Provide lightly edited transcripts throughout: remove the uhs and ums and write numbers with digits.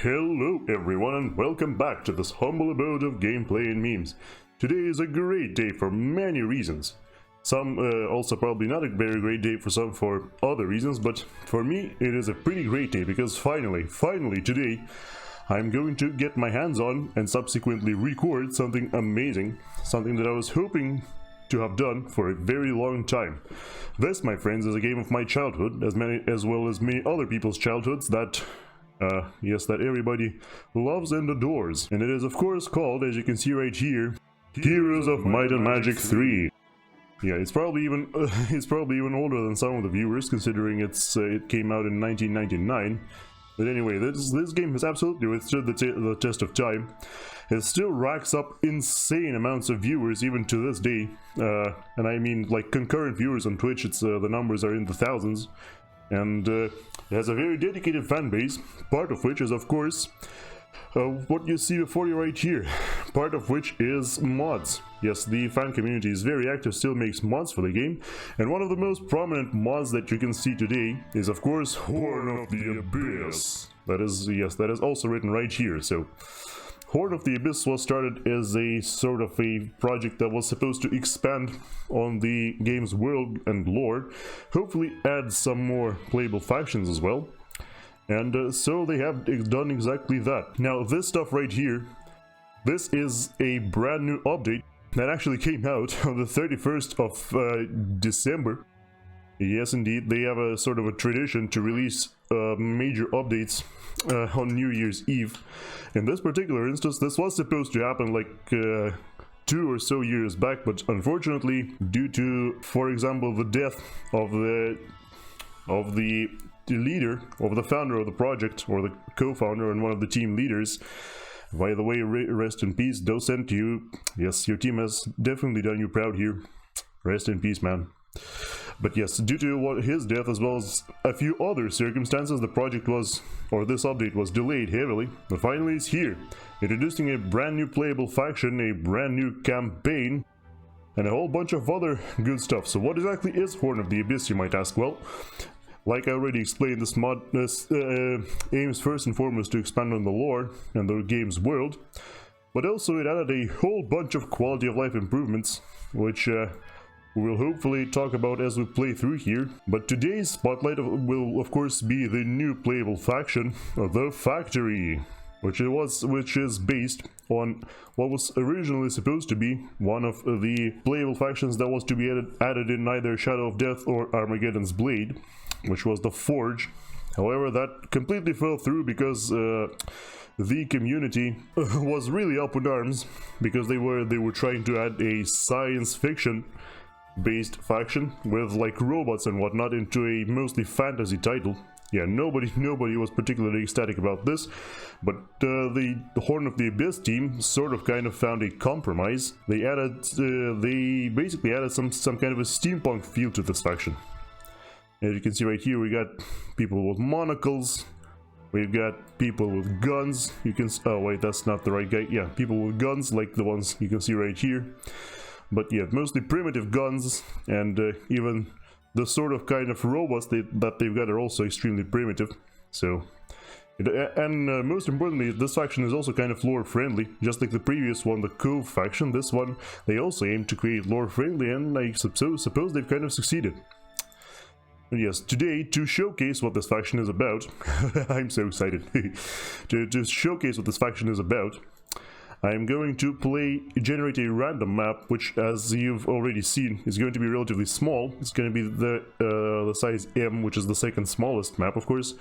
Hello everyone and welcome back to this humble abode of gameplay and memes. Today is a great day for many reasons. Some also probably not a very great day for some for other reasons, but for me it is a pretty great day because finally today I'm going to get my hands on and subsequently record something amazing, something that I was hoping to have done for a very long time. This, my friends, is a game of my childhood, as well as many other people's childhoods that that everybody loves and adores. And it is of course called, as you can see right here, Heroes of Might and Magic 3. Yeah, it's probably even older than some of the viewers, considering it came out in 1999. But anyway, this game has absolutely withstood the test of time. It still racks up insane amounts of viewers even to this day. And I mean, like, concurrent viewers on Twitch, the numbers are in the thousands. And it has a very dedicated fan base, part of which is, of course, what you see before you right here, part of which is mods. Yes, the fan community is very active, still makes mods for the game, and one of the most prominent mods that you can see today is, of course, Horn of the Abyss. That is also written right here. So Horn of the Abyss was started as a sort of a project that was supposed to expand on the game's world and lore, hopefully add some more playable factions as well, and so they have done exactly that. Now this stuff right here, this is a brand new update that actually came out on the 31st of December. Yes, indeed, they have a sort of a tradition to release major updates on New Year's Eve. In this particular instance, this was supposed to happen like 2 or so years back, but unfortunately, due to, for example, the death of the leader, of the founder of the project, or the co-founder and one of the team leaders. By the way, rest in peace, Docent, you. Yes, your team has definitely done you proud here. Rest in peace, man. But yes, due to his death as well as a few other circumstances, the project was, or this update was delayed heavily, but finally it's here, introducing a brand new playable faction, a brand new campaign, and a whole bunch of other good stuff. So what exactly is Horn of the Abyss, you might ask? Well, like I already explained, this mod aims first and foremost to expand on the lore and the game's world, but also it added a whole bunch of quality of life improvements, which we'll hopefully talk about as we play through here. But today's spotlight will of course be the new playable faction, the Factory, which is based on what was originally supposed to be one of the playable factions that was to be added in either Shadow of Death or Armageddon's Blade, which was the Forge. However, that completely fell through because the community was really up in arms because they were trying to add a science fiction based faction with like robots and whatnot into a mostly fantasy title. Yeah, nobody was particularly ecstatic about this, but the Horn of the Abyss team sort of kind of found a compromise. They basically added some kind of a steampunk feel to this faction. As you can see right here, we got people with monocles, we've got people with guns. Oh wait, that's not the right guy. Yeah, people with guns like the ones you can see right here. But yeah, mostly primitive guns, and even the sort of kind of robots that they've got are also extremely primitive. So, and most importantly, this faction is also kind of lore friendly, just like the previous one, the Cove faction. This one, they also aim to create lore friendly, and I suppose they've kind of succeeded. But yes, today, to showcase what this faction is about, I'm so excited, to showcase what this faction is about, I'm going to generate a random map, which, as you've already seen, is going to be relatively small. It's going to be the size M, which is the second smallest map, of course.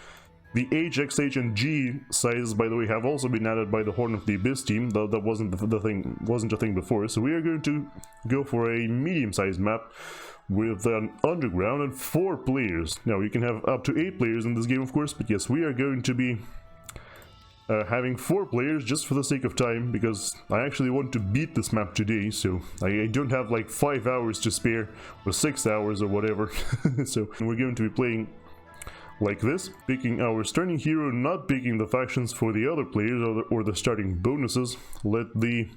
The H, X, H, and G sizes, by the way, have also been added by the Horn of the Abyss team, though that wasn't a thing before. So we are going to go for a medium-sized map with an underground and 4 players. Now, you can have up to 8 players in this game, of course, but yes, we are going to be having 4 players just for the sake of time, because I actually want to beat this map today, so I don't have like 5 hours to spare, or 6 hours or whatever. So we're going to be playing like this, picking our starting hero, not picking the factions for the other players or the starting bonuses. Let the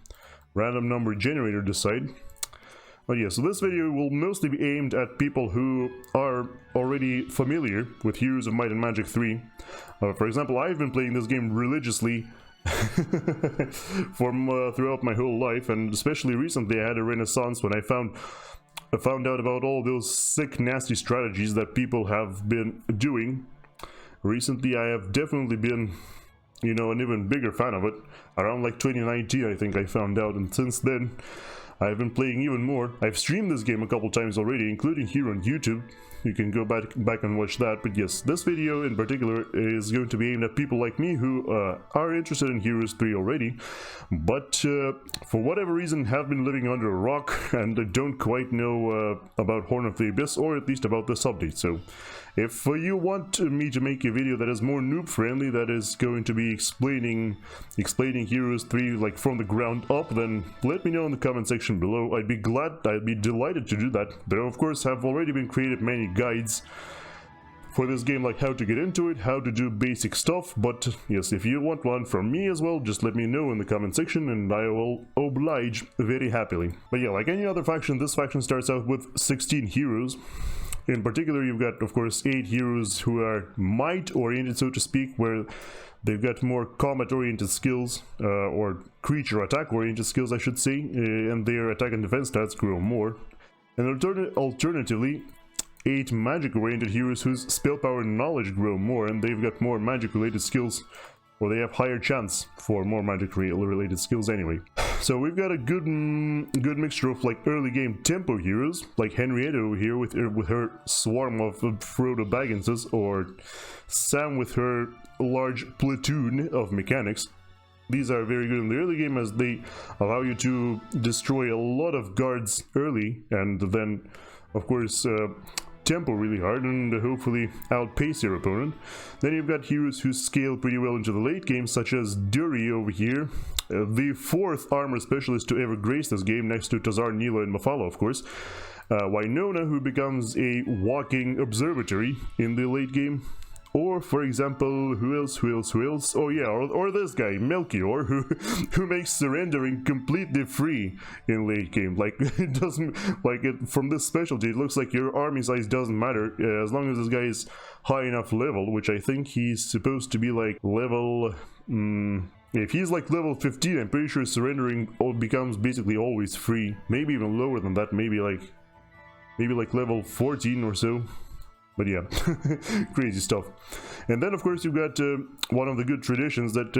random number generator decide. But yeah, so this video will mostly be aimed at people who are already already familiar with Heroes of Might and Magic 3. For example, I've been playing this game religiously throughout my whole life, and especially recently I had a renaissance when I found out about all those sick, nasty strategies that people have been doing. Recently I have definitely been, you know, an even bigger fan of it. Around like 2019 I think I found out, and since then I've been playing even more. I've streamed this game a couple times already, including here on YouTube. You can go back and watch that. But yes, this video in particular is going to be aimed at people like me who are interested in Heroes 3 already, but for whatever reason have been living under a rock and don't quite know about Horn of the Abyss, or at least about this update. So if you want me to make a video that is more noob friendly, that is going to be explaining Heroes 3 like from the ground up, then let me know in the comment section below. I'd be delighted to do that. There of course have already been created many guides for this game, like how to get into it, how to do basic stuff, but yes, if you want one from me as well, just let me know in the comment section and I will oblige very happily. But yeah, like any other faction, this faction starts out with 16 heroes. In particular, you've got, of course, 8 heroes who are might-oriented, so to speak, where they've got more combat-oriented skills, or creature attack-oriented skills, I should say, and their attack and defense stats grow more. And alternatively, 8 magic-oriented heroes whose spell power and knowledge grow more, and they've got more magic-related skills, or they have higher chance for more magic-related skills anyway. So we've got a good mixture of like early game tempo heroes, like Henrietta over here with her swarm of Frodo Bagginses, or Sam with her large platoon of mechanics. These are very good in the early game as they allow you to destroy a lot of guards early, and then of course tempo really hard and hopefully outpace your opponent. Then you've got heroes who scale pretty well into the late game, such as Dury over here, the 4th armor specialist to ever grace this game, next to Tazar, Nilo, and Mafala, of course. Wynonna, who becomes a walking observatory in the late game. Or, for example, who else? Oh yeah, or this guy, Melchior, who makes surrendering completely free in late game. Like, it doesn't, like, from this specialty, it looks like your army size doesn't matter, as long as this guy is high enough level, which I think he's supposed to be like level, if he's like level 15, I'm pretty sure surrendering becomes basically always free. Maybe even lower than that, maybe like level 14 or so. But yeah, crazy stuff. And then of course you've got one of the good traditions that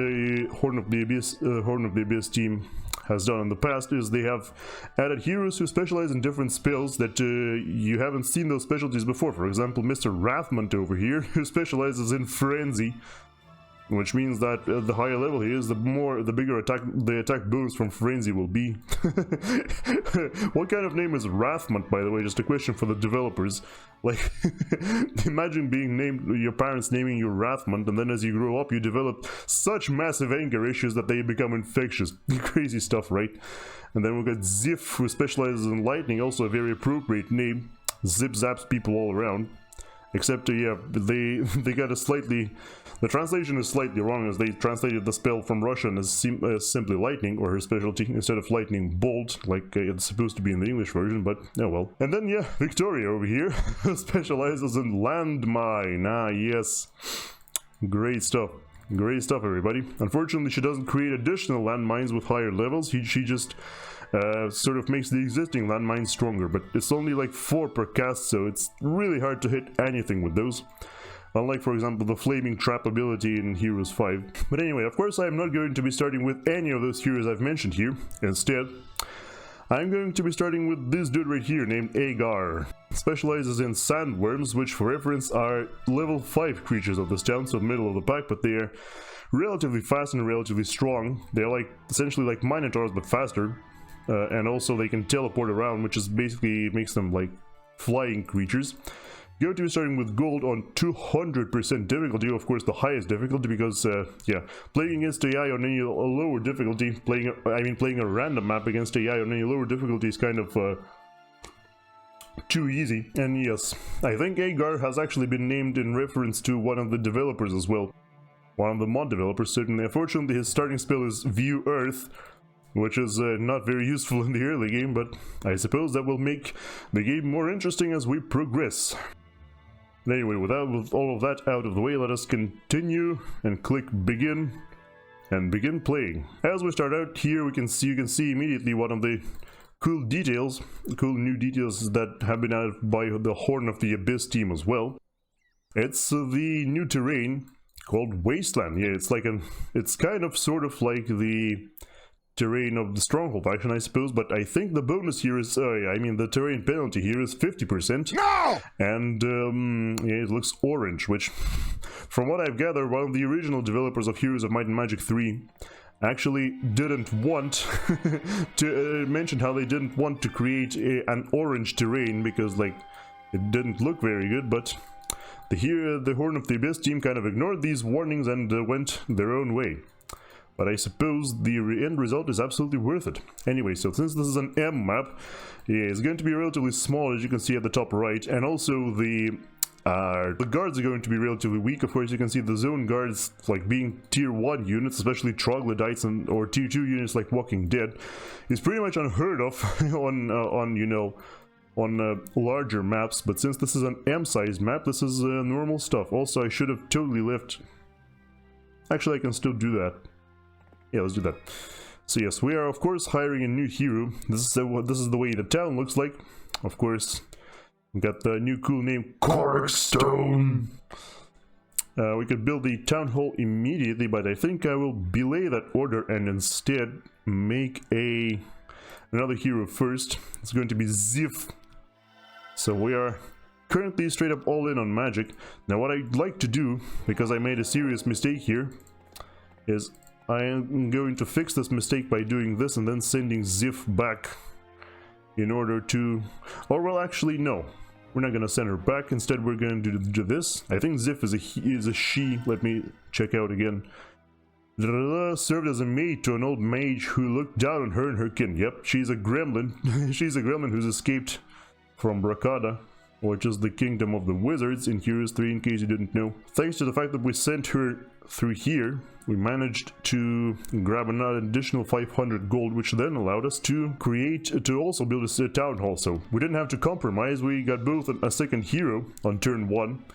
Horn of the Abyss team has done in the past, is they have added heroes who specialize in different spells that you haven't seen those specialties before. For example, Mr. Wrathmont over here, who specializes in Frenzy, which means that the higher level he is, the bigger the attack bonus from Frenzy will be. What kind of name is Wrathmont, by the way? Just a question for the developers. Like, imagine being named, your parents naming you Wrathmont, and then as you grow up you develop such massive anger issues that they become infectious. Crazy stuff, right? And then we've got Zif, who specializes in lightning, also a very appropriate name. Zip zaps people all around. Except, yeah, they got a slightly... The translation is slightly wrong, as they translated the spell from Russian as simply lightning, or her specialty, instead of lightning bolt, like it's supposed to be in the English version, but oh well. And then, yeah, Victoria over here specializes in landmine. Ah, yes. Great stuff. Great stuff, everybody. Unfortunately, she doesn't create additional landmines with higher levels. She just sort of makes the existing landmines stronger, but it's only like 4 per cast, so it's really hard to hit anything with those. Unlike, for example, the Flaming Trap ability in Heroes 5. But anyway, of course I am not going to be starting with any of those heroes I've mentioned here. Instead, I'm going to be starting with this dude right here named Agar. Specializes in sandworms, which for reference are level 5 creatures of this town, so middle of the pack, but they are relatively fast and relatively strong. They're like essentially like Minotaurs but faster. And also they can teleport around, which is basically makes them like flying creatures. Going to be starting with gold on 200% difficulty, of course the highest difficulty, because yeah, playing against AI on any lower difficulty, playing a random map against AI on any lower difficulty is kind of too easy. And yes, I think Agar has actually been named in reference to one of the developers as well. One of the mod developers, certainly. Unfortunately, his starting spell is View Earth, which is not very useful in the early game, but I suppose that will make the game more interesting as we progress. And anyway, with all of that out of the way, let us continue and click begin and begin playing. As we start out here, you can see immediately one of the cool new details that have been added by the Horn of the Abyss team as well. It's the new terrain called Wasteland. Yeah, it's kind of sort of like the terrain of the Stronghold faction, I suppose, but I think the bonus here is, the terrain penalty here is 50%. No! And, yeah, it looks orange, which, from what I've gathered, one of the original developers of Heroes of Might and Magic 3 actually didn't want to mention how they didn't want to create an orange terrain because, like, it didn't look very good, but the Horn of the Abyss team kind of ignored these warnings and went their own way. But I suppose the end result is absolutely worth it. Anyway, so since this is an M map, yeah, it's going to be relatively small, as you can see at the top right, and also the guards are going to be relatively weak. Of course, you can see the zone guards, like being tier 1 units, especially troglodytes or tier 2 units like Walking Dead, is pretty much unheard of on larger maps. But since this is an M-sized map, this is normal stuff. Also, I should have totally left. Actually, I can still do that. Yeah, let's do that. So yes, we are of course hiring a new hero. This is the way the town looks like. Of course, we got the new cool name Corkstone. We could build the town hall immediately, but I think I will belay that order and instead make another hero first. It's going to be Zif. So we are currently straight up all in on magic. Now what I'd like to do, because I made a serious mistake here, is I am going to fix this mistake by doing this and then sending Zif back in order to... Or well, actually, no. We're not going to send her back. Instead, we're going to do this. I think Zif is a she. Let me check out again. Served as a maid to an old mage who looked down on her and her kin. Yep, she's a gremlin. She's a gremlin who's escaped from Brakada, which is the kingdom of the wizards in Heroes 3, in case you didn't know. Thanks to the fact that we sent her through here, we managed to grab another additional 500 gold, which then allowed us to also build a town hall. So we didn't have to compromise. We got both a second hero on turn 1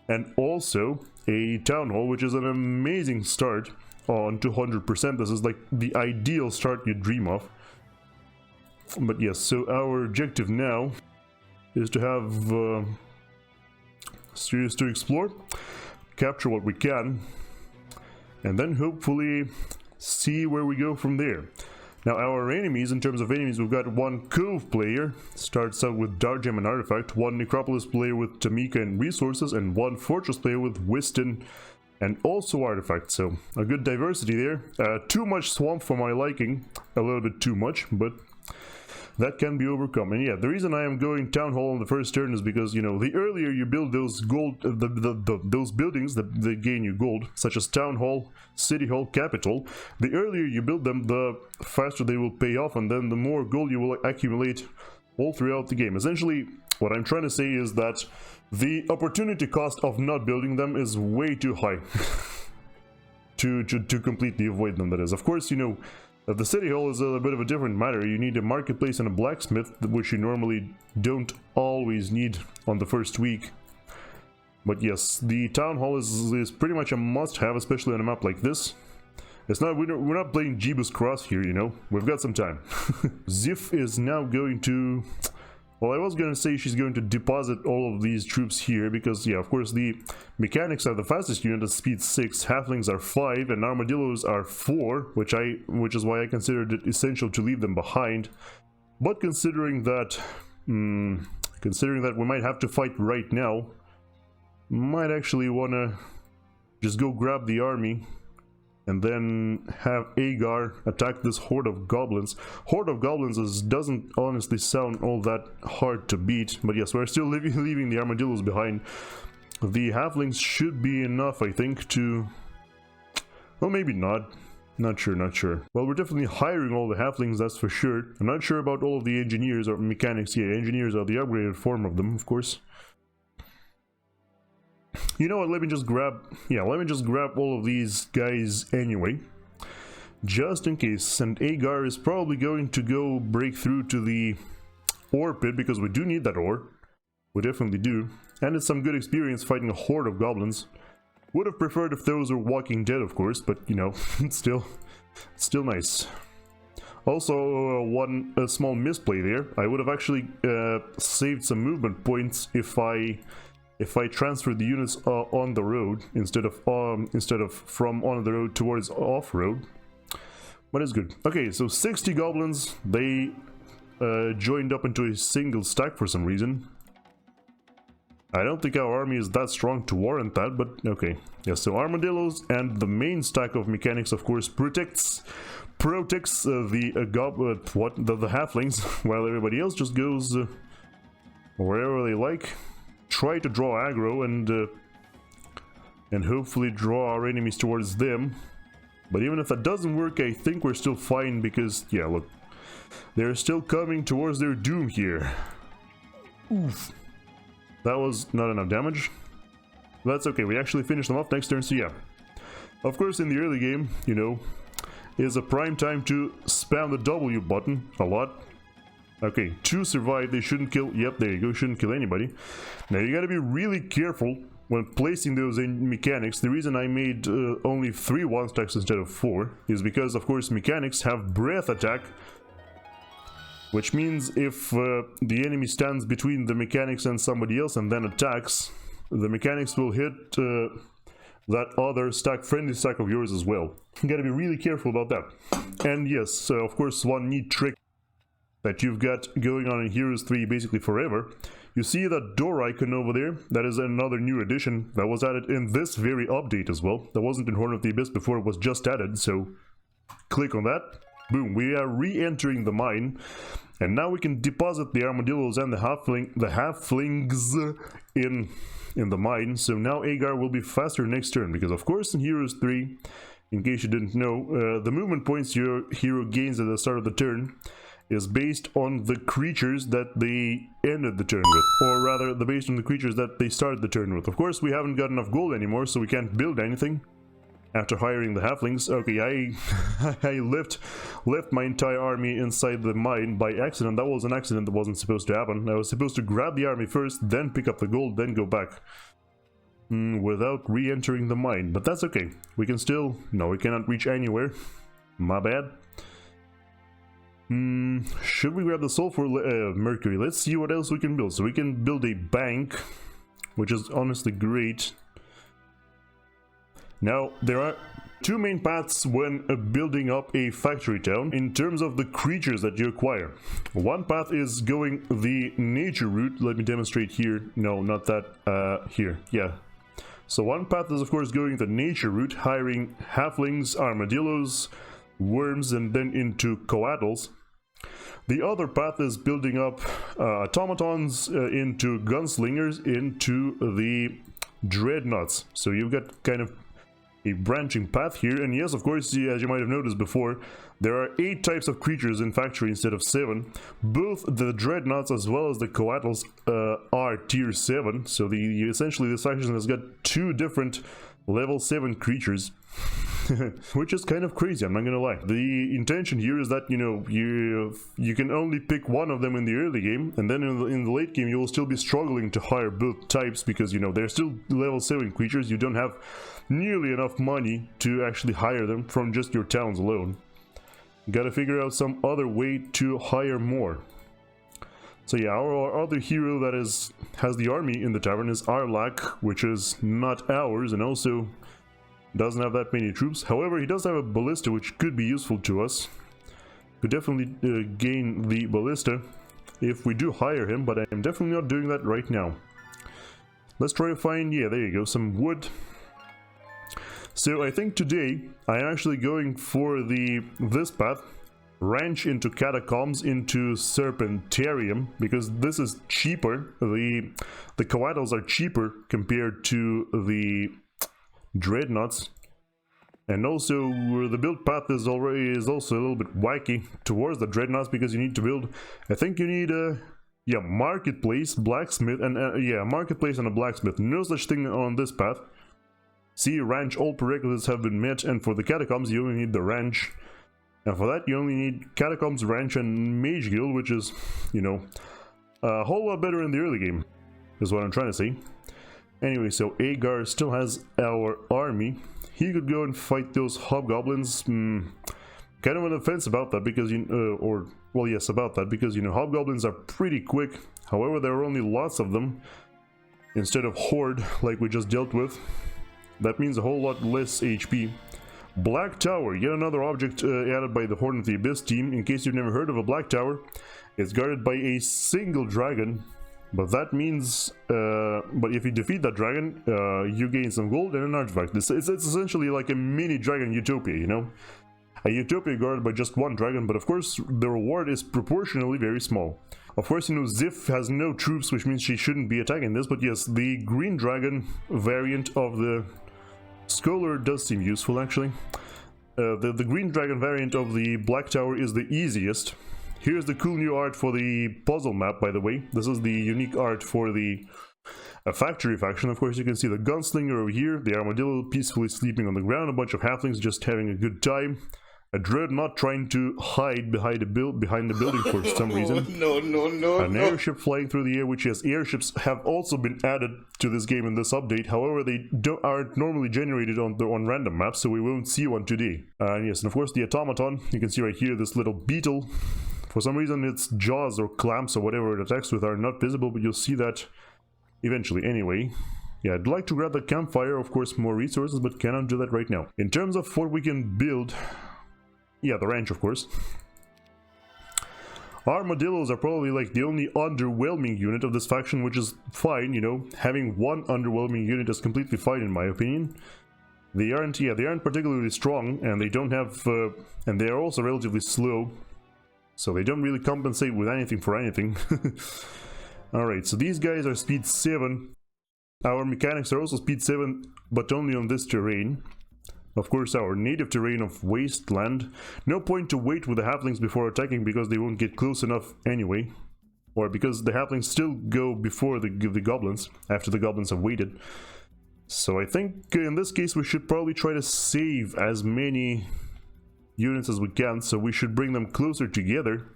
and also a town hall, which is an amazing start on 200%. This is like the ideal start you dream of. But yes, so our objective now is to have to explore, capture what we can, and then hopefully see where we go from there. Now our enemies, in terms of enemies, we've got one Cove player, starts out with Dargem and Artifact, one Necropolis player with Tamika and Resources, and one Fortress player with Wiston and also Artifact. So a good diversity there. Too much swamp for my liking, a little bit too much, but that can be overcome. And yeah, the reason I am going Town Hall on the first turn is because, you know, the earlier you build those gold, those buildings that gain you gold, such as Town Hall, City Hall, Capital, the earlier you build them, the faster they will pay off, and then the more gold you will accumulate all throughout the game. Essentially, what I'm trying to say is that the opportunity cost of not building them is way too high to completely avoid them, that is. Of course, you know, the City Hall is a bit of a different matter. You need a marketplace and a blacksmith, which you normally don't always need on the first week. But yes, the Town Hall is pretty much a must-have, especially on a map like this. It's not, we're not playing Jeebus Cross here, you know. We've got some time. Zif is now going to... Well, I was going to say she's going to deposit all of these troops here, because, yeah, of course, the mechanics are the fastest unit at speed 6, halflings are 5, and armadillos are 4, which is why I considered it essential to leave them behind. But considering that we might have to fight right now, might actually want to just go grab the army and then have Agar attack this horde of goblins. Horde of goblins doesn't honestly sound all that hard to beat, but yes, we're still leaving the armadillos behind. The halflings should be enough, I think, to... Well, maybe not. Not sure. Well, we're definitely hiring all the halflings, that's for sure. I'm not sure about all of the engineers or mechanics. Yeah, engineers are the upgraded form of them, of course. You know what, let me just grab all of these guys anyway, just in case. And Agar is probably going to go break through to the ore pit, because we do need that ore. We definitely do. and it's some good experience fighting a horde of goblins. Would have preferred if those were Walking Dead, of course, but you know, it's still nice. Also, a small misplay there. I would have actually saved some movement points if I transferred the units on the road instead of from on the road towards off road. But it's good. Okay, so 60 goblins. They joined up into a single stack for some reason. I don't think our army is that strong to warrant that, but okay. Yeah, so armadillos, and the main stack of mechanics, of course, protects the halflings, while everybody else just goes wherever they like. Try to draw aggro and hopefully draw our enemies towards them. But even if that doesn't work, I think we're still fine because, yeah, look, they're still coming towards their doom here. Oof. That was not enough damage. That's okay, we actually finished them off next turn, so yeah. Of course, in the early game, you know, is a prime time to spam the W button a lot. Okay, to survive, they shouldn't kill... Yep, there you go, shouldn't kill anybody. Now, you gotta be really careful when placing those in mechanics. The reason I made only 3 one-stacks instead of 4 is because, of course, mechanics have breath attack, which means if the enemy stands between the mechanics and somebody else and then attacks, the mechanics will hit that other stack, friendly stack of yours as well. You gotta be really careful about that. And yes, of course, one neat trick that you've got going on in Heroes 3 basically forever. You see that door icon over there? That is another new addition that was added in this very update as well. That wasn't in Horn of the Abyss before, it was just added, so click on that. Boom, we are re-entering the mine, and now we can deposit the armadillos and the halflings in the mine. So now Agar will be faster next turn, because of course in Heroes 3, in case you didn't know, the movement points your hero gains at the start of the turn is based on the creatures that they ended the turn with, or rather, based on the creatures that they started the turn with. Of course, we haven't got enough gold anymore, so we can't build anything after hiring the halflings. Okay, I left my entire army inside the mine by accident. That was an accident that wasn't supposed to happen. I was supposed to grab the army first, then pick up the gold, then go back. Without re-entering the mine, but that's okay. We can still... No, we cannot reach anywhere. My bad. Should we grab the sulfur mercury? Let's see what else we can build. So we can build a bank, which is honestly great. Now, there are 2 main paths when building up a factory town in terms of the creatures that you acquire. One path is going the nature route. Let me demonstrate here. No, not that. Here. Yeah. So one path is, of course, going the nature route, hiring halflings, armadillos, worms, and then into Couatls. The other path is building up automatons into gunslingers, into the dreadnoughts. So you've got kind of a branching path here. And yes, of course, as you might have noticed before, there are 8 types of creatures in factory instead of 7. Both the dreadnoughts as well as the Couatls are tier 7. So essentially this faction has got 2 different level 7 creatures. Which is kind of crazy, I'm not gonna lie. The intention here is that, you know, you can only pick one of them in the early game, and then in the late game you will still be struggling to hire both types because, you know, they're still level 7 creatures. You don't have nearly enough money to actually hire them from just your towns alone. You gotta figure out some other way to hire more. So yeah, our other hero that has the army in the tavern is Arlak, which is not ours, and also doesn't have that many troops. However, he does have a ballista, which could be useful to us. Could definitely gain the ballista if we do hire him, but I am definitely not doing that right now. Let's try to find, yeah, there you go, some wood. So I think today I am actually going for this path, ranch into catacombs into serpentarium, because this is cheaper. The Couatls are cheaper compared to the dreadnoughts, and also the build path is also a little bit wacky towards the dreadnoughts, because you need to build, I think you need a marketplace, blacksmith, and marketplace and a blacksmith. No such thing on this path. See, ranch, all prerequisites have been met, and for the catacombs you only need the ranch, and for that you only need catacombs, ranch, and mage guild, which is, you know, a whole lot better in the early game. is what I'm trying to say. Anyway, so Agar still has our army. He could go and fight those hobgoblins. Kind of on the fence about that because well, yes, about that because hobgoblins are pretty quick. However, there are only lots of them instead of horde like we just dealt with. That means a whole lot less HP. Black Tower, yet another object added by the Horn of the Abyss team. In case you've never heard of a Black Tower, it's guarded by a single dragon. But that means, but if you defeat that dragon, you gain some gold and an artifact. It's essentially like a mini dragon utopia, A utopia guarded by just one dragon, but of course the reward is proportionally very small. Of course, Zif has no troops, which means she shouldn't be attacking this, but yes, the green dragon variant of the Scholar does seem useful, actually. The green dragon variant of the Black Tower is the easiest. Here's the cool new art for the puzzle map, by the way. This is the unique art for the factory faction. Of course, you can see the gunslinger over here, the armadillo peacefully sleeping on the ground, a bunch of halflings just having a good time. A dreadnought trying to hide behind the building for some reason. No. An airship flying through the air, which yes, airships have also been added to this game in this update. However, they aren't normally generated on random maps, so we won't see one today. Yes, and of course the automaton. You can see right here this little beetle. For some reason, its jaws or clamps or whatever it attacks with are not visible, but you'll see that eventually. Anyway. Yeah, I'd like to grab the campfire, of course, more resources, but cannot do that right now. In terms of what we can build. Yeah, the ranch, of course. Armadillos are probably like the only underwhelming unit of this faction, which is fine, Having one underwhelming unit is completely fine in my opinion. They aren't particularly strong, and they don't have, and they are also relatively slow. So they don't really compensate with anything for anything. Alright, so these guys are speed 7. Our mechanics are also speed 7, but only on this terrain. Of course, our native terrain of wasteland. No point to wait with the halflings before attacking because they won't get close enough anyway. Or because the halflings still go before the goblins, after the goblins have waited. So I think in this case we should probably try to save as many units as we can, so we should bring them closer together.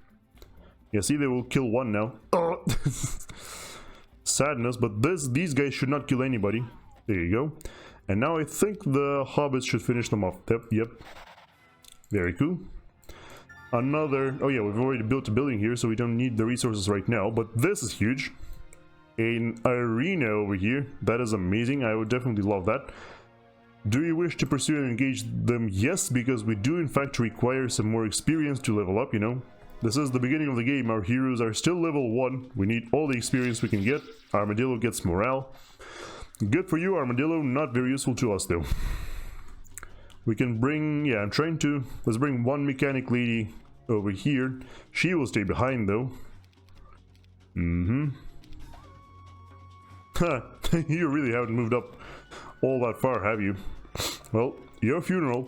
Yeah, see, they will kill one now. Oh. Sadness, but these guys should not kill anybody. There you go. And now I think the hobbits should finish them off. Yep. Very cool. Another... Oh yeah, we've already built a building here, so we don't need the resources right now. But this is huge. An arena over here. That is amazing. I would definitely love that. Do you wish to pursue and engage them? Yes, because we do in fact require some more experience to level up, This is the beginning of the game. Our heroes are still level 1. We need all the experience we can get. Armadillo gets morale. Good for you, Armadillo. Not very useful to us, though. We can bring... Yeah, I'm trying to... Let's bring one mechanic lady over here. She will stay behind, though. You really haven't moved up all that far, have you? Well, your funeral.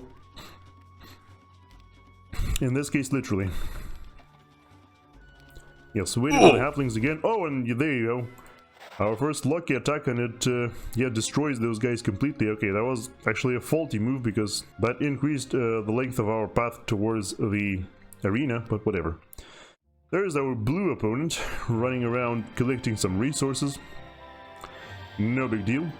In this case, literally. Yes, waiting on the halflings again. Oh, and there you go. Our first lucky attack, and it, yeah, destroys those guys completely. Okay, that was actually a faulty move because that increased the length of our path towards the arena, but whatever. There's our blue opponent running around collecting some resources. No big deal.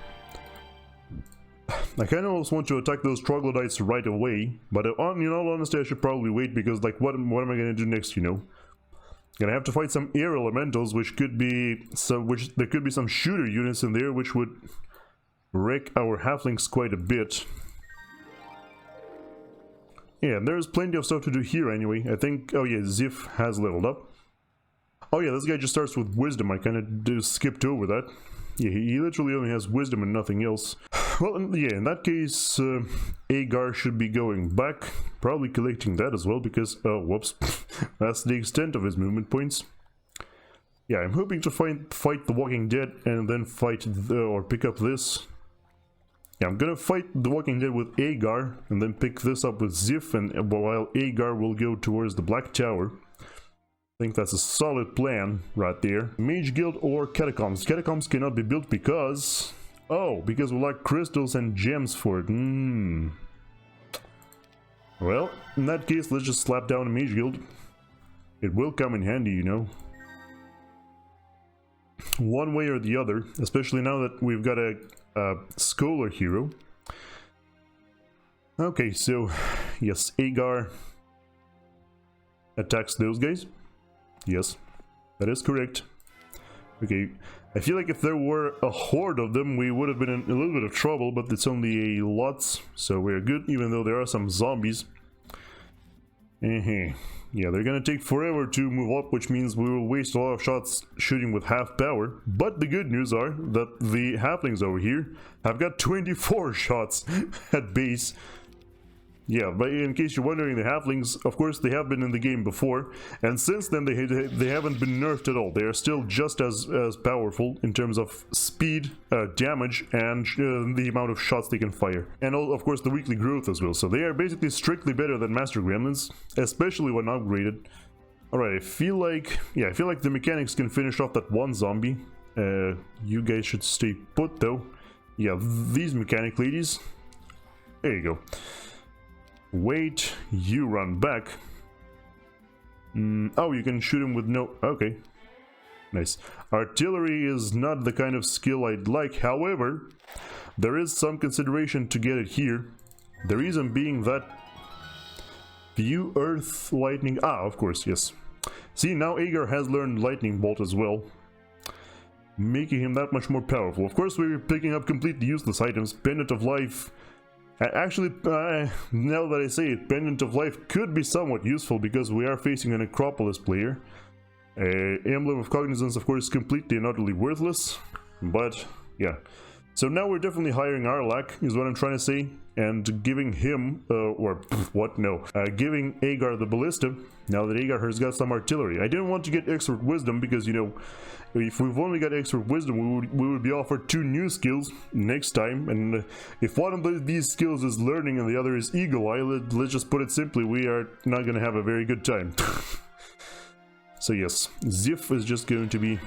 I kind of almost want to attack those troglodytes right away, but in all honesty, I should probably wait because, like, what am I going to do next, Gonna have to fight some air elementals, which could be there could be some shooter units in there, which would wreck our halflings quite a bit. Yeah, and there's plenty of stuff to do here anyway. I think, oh yeah, Zif has leveled up. Oh yeah, this guy just starts with wisdom. I kind of just skipped over that. Yeah, he literally only has wisdom and nothing else. Well, yeah, in that case, Agar should be going back, probably collecting that as well, because, oh, whoops, that's the extent of his movement points. Yeah, I'm hoping to fight the Walking Dead and then fight or pick up this. Yeah, I'm gonna fight the Walking Dead with Agar and then pick this up with Zif, and while Agar will go towards the Black Tower. I think that's a solid plan right there. Mage Guild or Catacombs. Catacombs cannot be built because... Oh, because we lack crystals and gems for it. Well, in that case, let's just slap down a Mage Guild. It will come in handy, one way or the other, especially now that we've got a scholar hero. Okay, so yes, Agar attacks those guys. Yes, that is correct. Okay, I feel like if there were a horde of them, we would have been in a little bit of trouble, but it's only a lots, so we're good, even though there are some zombies. Yeah, they're gonna take forever to move up, which means we will waste a lot of shots shooting with half power. But the good news are that the halflings over here have got 24 shots at base. Yeah, but in case you're wondering, the halflings, of course, they have been in the game before, and since then they haven't been nerfed at all. They are still just as powerful in terms of speed, damage, and the amount of shots they can fire. And of course the weekly growth as well, so they are basically strictly better than Master Gremlins, especially when upgraded. Alright, I feel like the mechanics can finish off that one zombie. You guys should stay put though. Yeah, these mechanic ladies. There you go. Wait, you run back. Oh, you can shoot him with no... Okay. Nice. Artillery is not the kind of skill I'd like, however, there is some consideration to get it here. The reason being that... View Earth Lightning... Ah, of course, yes. See, now Agar has learned Lightning Bolt as well, making him that much more powerful. Of course, we're picking up completely useless items. Pendant of Life... Actually, now that I say it, Pendant of Life could be somewhat useful because we are facing an Acropolis player. Emblem of Cognizance, of course, completely and utterly worthless, but yeah. So now we're definitely hiring Arlak, is what I'm trying to say, and giving him, giving Agar the Ballista, now that Agar has got some artillery. I didn't want to get Expert Wisdom because, you know, if we've only got Expert Wisdom, we would be offered 2 new skills next time, and if one of these skills is Learning and the other is Eagle Eye, let's just put it simply, we are not going to have a very good time. So yes, Zif is just going to be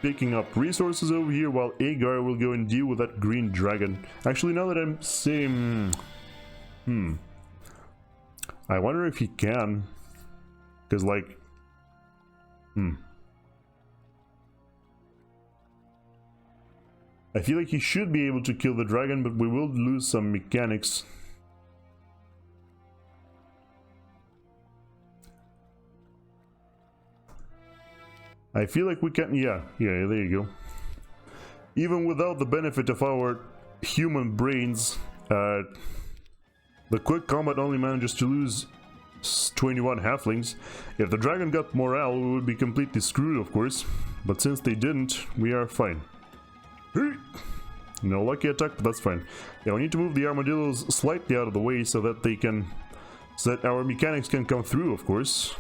picking up resources over here while Agar will go and deal with that green dragon. Actually, now that I'm saying... I wonder if he can. Because, like... I feel like he should be able to kill the dragon, but we will lose some mechanics. I feel like we can... Yeah, there you go. Even without the benefit of our human brains, the quick combat only manages to lose 21 halflings. If the dragon got morale, we would be completely screwed, of course. But since they didn't, we are fine. No lucky attack, but that's fine. Yeah, we need to move the armadillos slightly out of the way so that they can... so that our mechanics can come through, of course.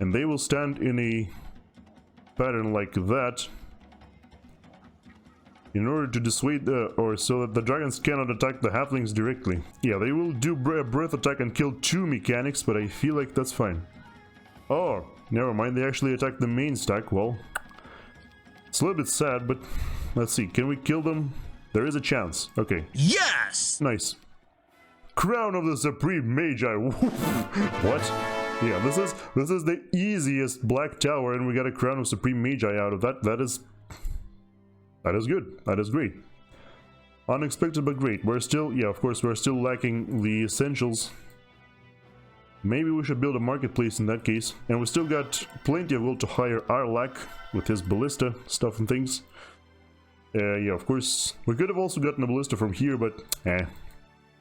And they will stand in a pattern like that in order to dissuade or so that the dragons cannot attack the halflings directly. Yeah, they will do a breath attack and kill 2 mechanics, but I feel like that's fine. Oh, never mind, they actually attacked the main stack. Well, it's a little bit sad, but let's see, can we kill them? There is a chance. Okay. Yes! Nice. Crown of the Supreme Magi. What? Yeah, this is the easiest Black Tower, and we got a Crown of Supreme Magi out of that. That is good. That is great. Unexpected but great. We're still, yeah, of course, we're still lacking the essentials. Maybe we should build a marketplace in that case. And we still got plenty of will to hire Arlak with his ballista stuff and things. Yeah, of course, we could have also gotten a ballista from here, but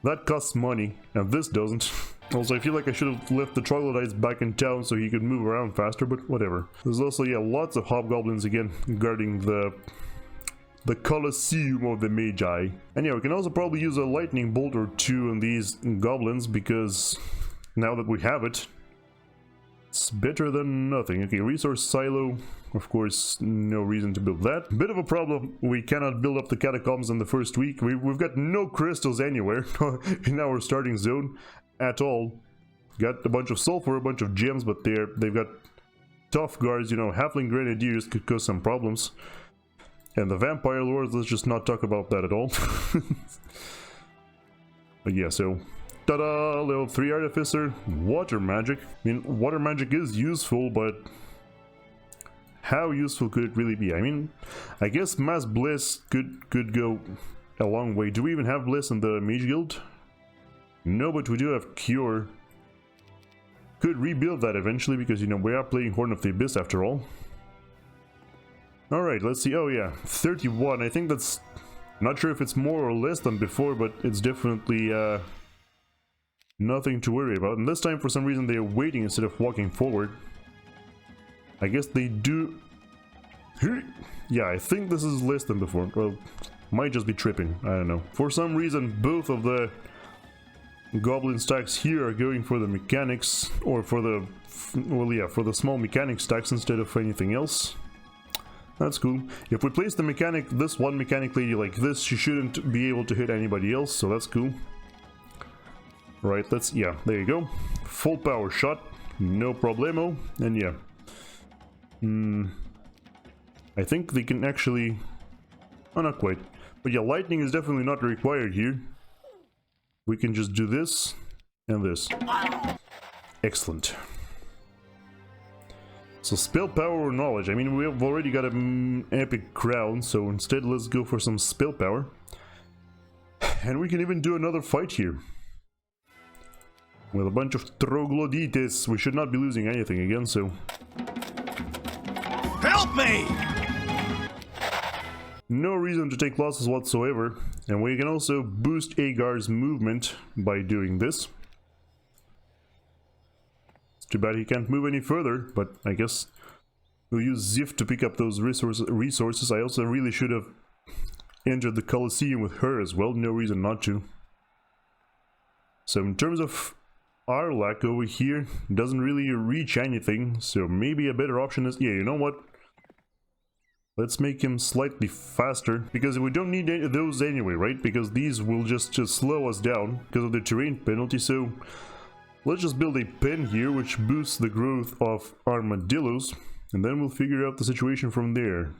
that costs money, and this doesn't. Also, I feel like I should have left the troglodytes back in town so he could move around faster, but whatever. There's also, yeah, lots of hobgoblins again guarding the Colosseum of the Magi. And yeah, we can also probably use a lightning bolt or 2 on these goblins, because now that we have it, it's better than nothing. Okay, resource silo, of course, no reason to build that. Bit of a problem, we cannot build up the catacombs in the first week. We've got no crystals anywhere in our starting zone at all. Got a bunch of sulfur, a bunch of gems, but they've got tough guards, you know, halfling grenadiers could cause some problems. And the vampire lords, let's just not talk about that at all. But yeah, so ta-da! Level 3 artificer, water magic. I mean, water magic is useful, but how useful could it really be? I mean, I guess mass bliss could go a long way. Do we even have bliss in the mage guild? No, but we do have cure. Could rebuild that eventually because, you know, we are playing Horn of the Abyss after all. Alright, let's see. Oh yeah, 31. I think that's... Not sure if it's more or less than before, but it's definitely nothing to worry about. And this time, for some reason, they're waiting instead of walking forward. I guess they do... Yeah, I think this is less than before. Well, might just be tripping. I don't know. For some reason, both of the goblin stacks here are going for the mechanics, or for the... Well, yeah, for the small mechanic stacks instead of anything else. That's cool. If we place the mechanic, this one mechanic lady like this, she shouldn't be able to hit anybody else, so that's cool. Right, let's... Yeah, there you go. Full power shot. No problemo. And yeah. I think they can actually... Oh, not quite. But yeah, lightning is definitely not required here. We can just do this and this. Excellent. So spell power or knowledge. I mean, we've already got an epic crown, so instead let's go for some spell power. And we can even do another fight here. With a bunch of troglodytes. We should not be losing anything again, so... Help me! No reason to take losses whatsoever. And we can also boost Agar's movement by doing this. Too bad he can't move any further, but I guess we'll use Ziff to pick up those resources. I also really should have entered the Colosseum with her as well, no reason not to. So in terms of Arlak over here, doesn't really reach anything, so maybe a better option is... Yeah, you know what? Let's make him slightly faster, because we don't need those anyway, right? Because these will just slow us down because of the terrain penalty, so... Let's just build a pen here, which boosts the growth of armadillos, and then we'll figure out the situation from there.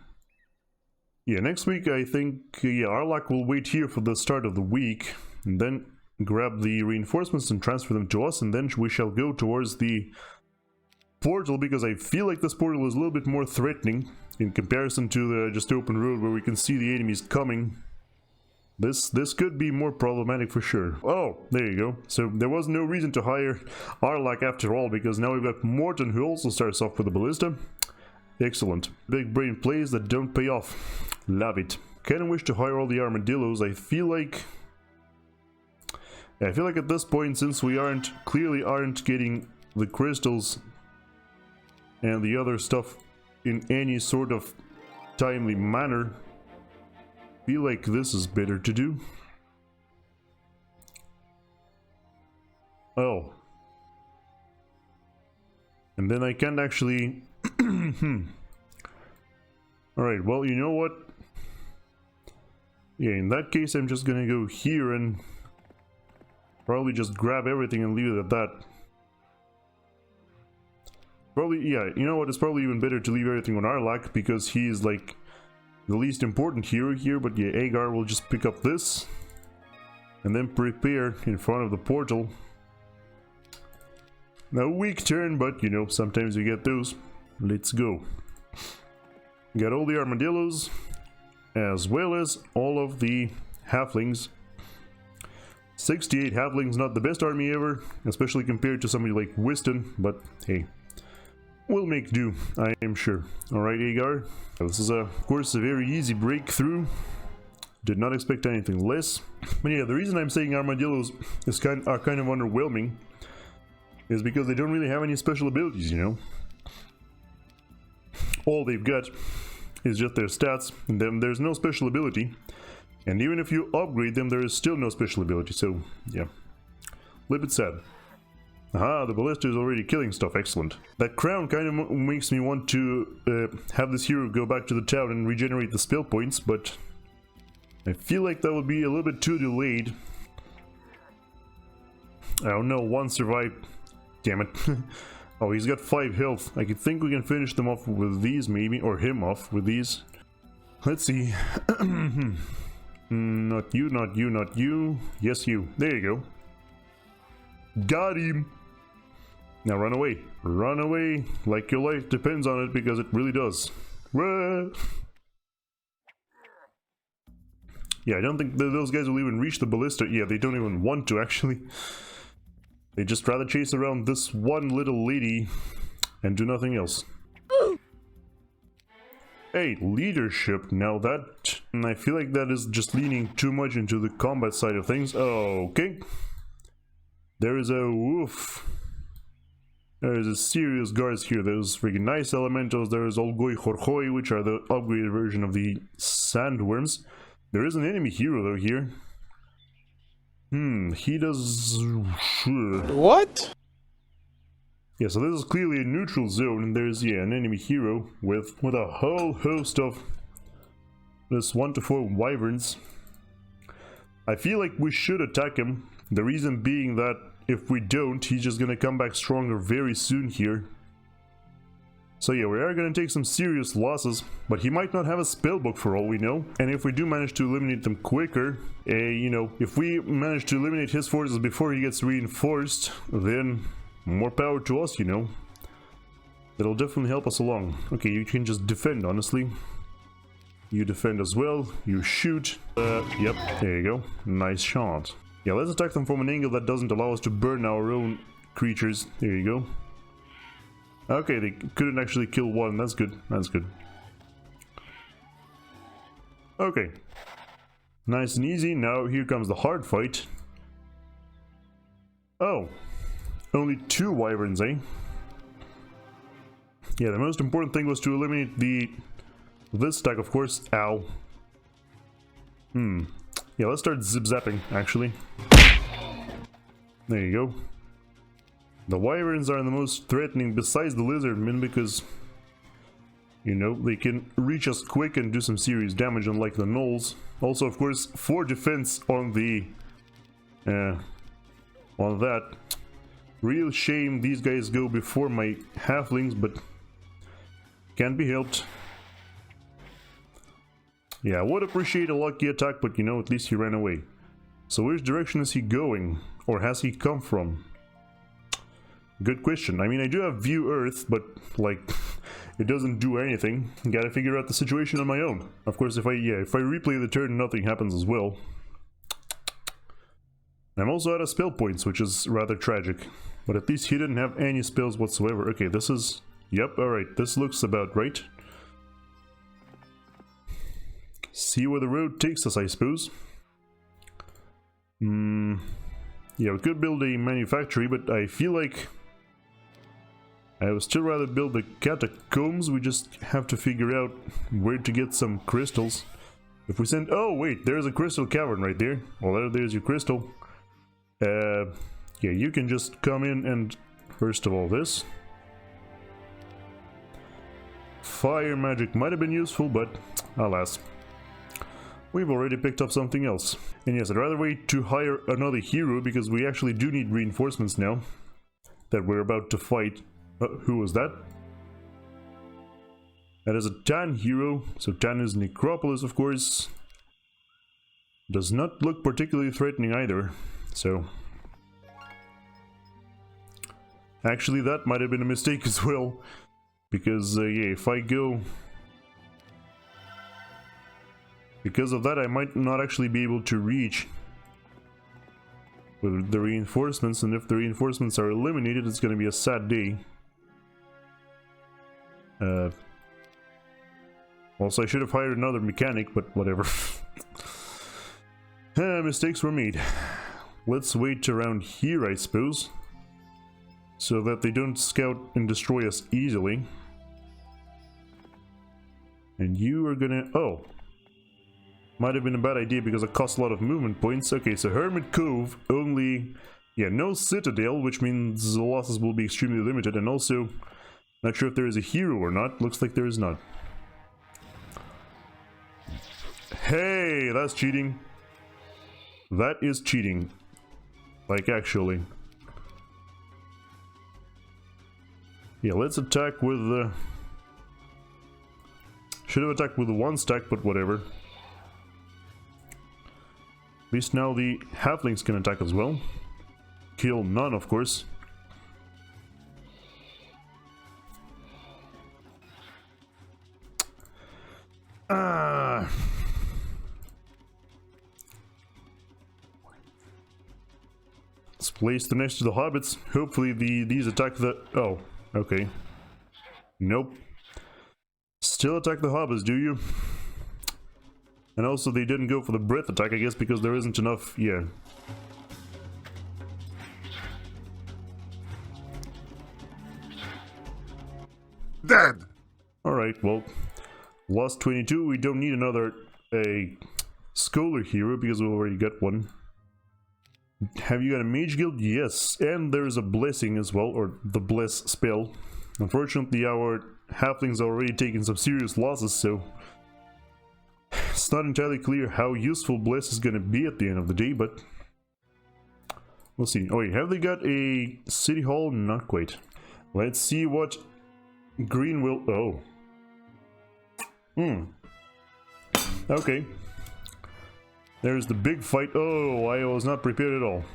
Yeah, next week I think, yeah, Arlak will wait here for the start of the week, and then grab the reinforcements and transfer them to us, and then we shall go towards the portal, because I feel like this portal is a little bit more threatening in comparison to the just open road where we can see the enemies coming. This could be more problematic for sure. Oh, there you go. So there was no reason to hire Arlak after all, because now we've got Morton, who also starts off with the ballista. Excellent. Big brain plays that don't pay off. Love it. Kinda wish to hire all the armadillos. I feel like at this point, since we clearly aren't getting the crystals and the other stuff in any sort of timely manner, feel like this is better to do. Oh. And then I can't actually... Alright, well, you know what? Yeah, in that case, I'm just gonna go here and probably just grab everything and leave it at that. Probably, yeah, you know what? It's probably even better to leave everything on Arlak, because he's like the least important hero here, but yeah, Agar will just pick up this and then prepare in front of the portal. Now, weak turn, but you know, sometimes you get those. Let's go. Got all the armadillos, as well as all of the halflings. 68 halflings, not the best army ever, especially compared to somebody like Wystan, but hey, we'll make do, I am sure. Alright, Agar. This is, of course, a very easy breakthrough. Did not expect anything less. But yeah, the reason I'm saying armadillos are kind of underwhelming is because they don't really have any special abilities, you know? All they've got is just their stats, and then there's no special ability. And even if you upgrade them, there is still no special ability, so yeah. A little bit sad. Aha, the ballista is already killing stuff, excellent. That crown kind of makes me want to have this hero go back to the town and regenerate the spell points, but I feel like that would be a little bit too delayed. I don't know, one survived. Damn it. Oh, he's got 5 health. I could think we can finish them off with these maybe, or him off with these. Let's see. Not you, not you, not you. Yes, you. There you go. Got him. Now run away. Run away like your life depends on it, because it really does. Yeah, I don't think those guys will even reach the ballista. Yeah, they don't even want to, actually. They just rather chase around this one little lady and do nothing else. Hey, leadership. Now that... I feel like that is just leaning too much into the combat side of things. Okay. There is a... woof. There is a serious guards here. There's freaking nice elementals. There's Khorkhoi, which are the upgraded version of the sandworms. There is an enemy hero though here. He does... What? Yeah, so this is clearly a neutral zone, and there's, yeah, an enemy hero with a whole host of this 1 to 4 wyverns. I feel like we should attack him. The reason being that if we don't, he's just gonna come back stronger very soon here. So yeah, we are gonna take some serious losses, but he might not have a spellbook for all we know. And if we do manage to eliminate them quicker, you know, if we manage to eliminate his forces before he gets reinforced, then more power to us, you know. That'll definitely help us along. Okay, you can just defend, honestly. You defend as well, you shoot. Yep, there you go. Nice shot. Yeah, let's attack them from an angle that doesn't allow us to burn our own creatures. There you go. Okay, they couldn't actually kill one. That's good. That's good. Okay. Nice and easy. Now here comes the hard fight. Oh. Only 2 wyverns, eh? Yeah, the most important thing was to eliminate this stack, of course. Ow. Yeah, let's start zip-zapping, actually. There you go. The wyverns are the most threatening besides the lizardmen because, you know, they can reach us quick and do some serious damage, unlike the gnolls. Also, of course, 4 defense on the... on that. Real shame these guys go before my halflings, but can't be helped. Yeah, I would appreciate a lucky attack, but you know, at least he ran away. So which direction is he going? Or has he come from? Good question. I mean, I do have View Earth, but, like, it doesn't do anything. Gotta figure out the situation on my own. Of course, if I replay the turn, nothing happens as well. I'm also out of spell points, which is rather tragic. But at least he didn't have any spells whatsoever. Okay, this is... Yep, alright, this looks about right. See where the road takes us, I suppose. Yeah, we could build a manufactory, but I feel like I would still rather build the catacombs. We just have to figure out where to get some crystals. If we send... Oh, wait, there's a crystal cavern right there. Well, there's your crystal. Yeah, you can just come in and... First of all, this. Fire magic might have been useful, but alas. We've already picked up something else. And yes, I'd rather wait to hire another hero, because we actually do need reinforcements now that we're about to fight. Who was that? That is a Tan hero. So Tan is Necropolis, of course. Does not look particularly threatening either. So... Actually, that might have been a mistake as well. Because, yeah, if I go... Because of that, I might not actually be able to reach with the reinforcements, and if the reinforcements are eliminated, it's going to be a sad day. Also, I should have hired another mechanic, but whatever. Mistakes were made. Let's wait around here, I suppose, so that they don't scout and destroy us easily. And you are gonna... Oh! Might have been a bad idea because it costs a lot of movement points. Okay, so Hermit Cove, only... Yeah, no Citadel, which means the losses will be extremely limited, and also... Not sure if there is a hero or not. Looks like there is not. Hey, that's cheating. That is cheating. Like, actually. Yeah, let's attack with the... Should have attacked with the 1 stack, but whatever. At least now the halflings can attack as well. Kill none, of course. It's placed next to the hobbits. Hopefully these attack the... Oh, okay. Nope. Still attack the hobbits, do you? And also they didn't go for the breath attack, I guess, because there isn't enough... Yeah. Dead! Alright, well... Lost 22, we don't need another... a scholar hero, because we already got one. Have you got a mage guild? Yes, and there's a blessing as well, or the bless spell. Unfortunately, our halflings are already taking some serious losses, so it's not entirely clear how useful bless is gonna be at the end of the day, but we'll see. Oh wait, have they got a city hall? Not quite. Let's see what green will... Oh. Okay. There's the big fight. Oh, I was not prepared at all.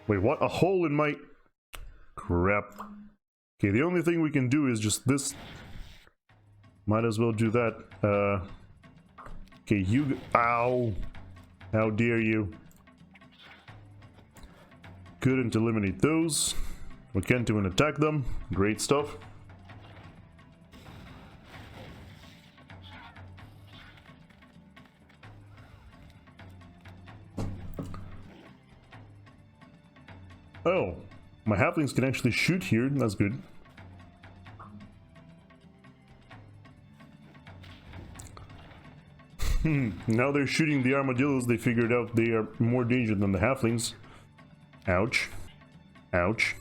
Wait, what? A hole in my... Crap. Okay, the only thing we can do is just this. Might as well do that. Okay, you... Ow! How dare you. Couldn't eliminate those. We can't even attack them. Great stuff. Oh, my halflings can actually shoot here. That's good. Now they're shooting the armadillos. They figured out they are more dangerous than the halflings. Ouch. Ouch.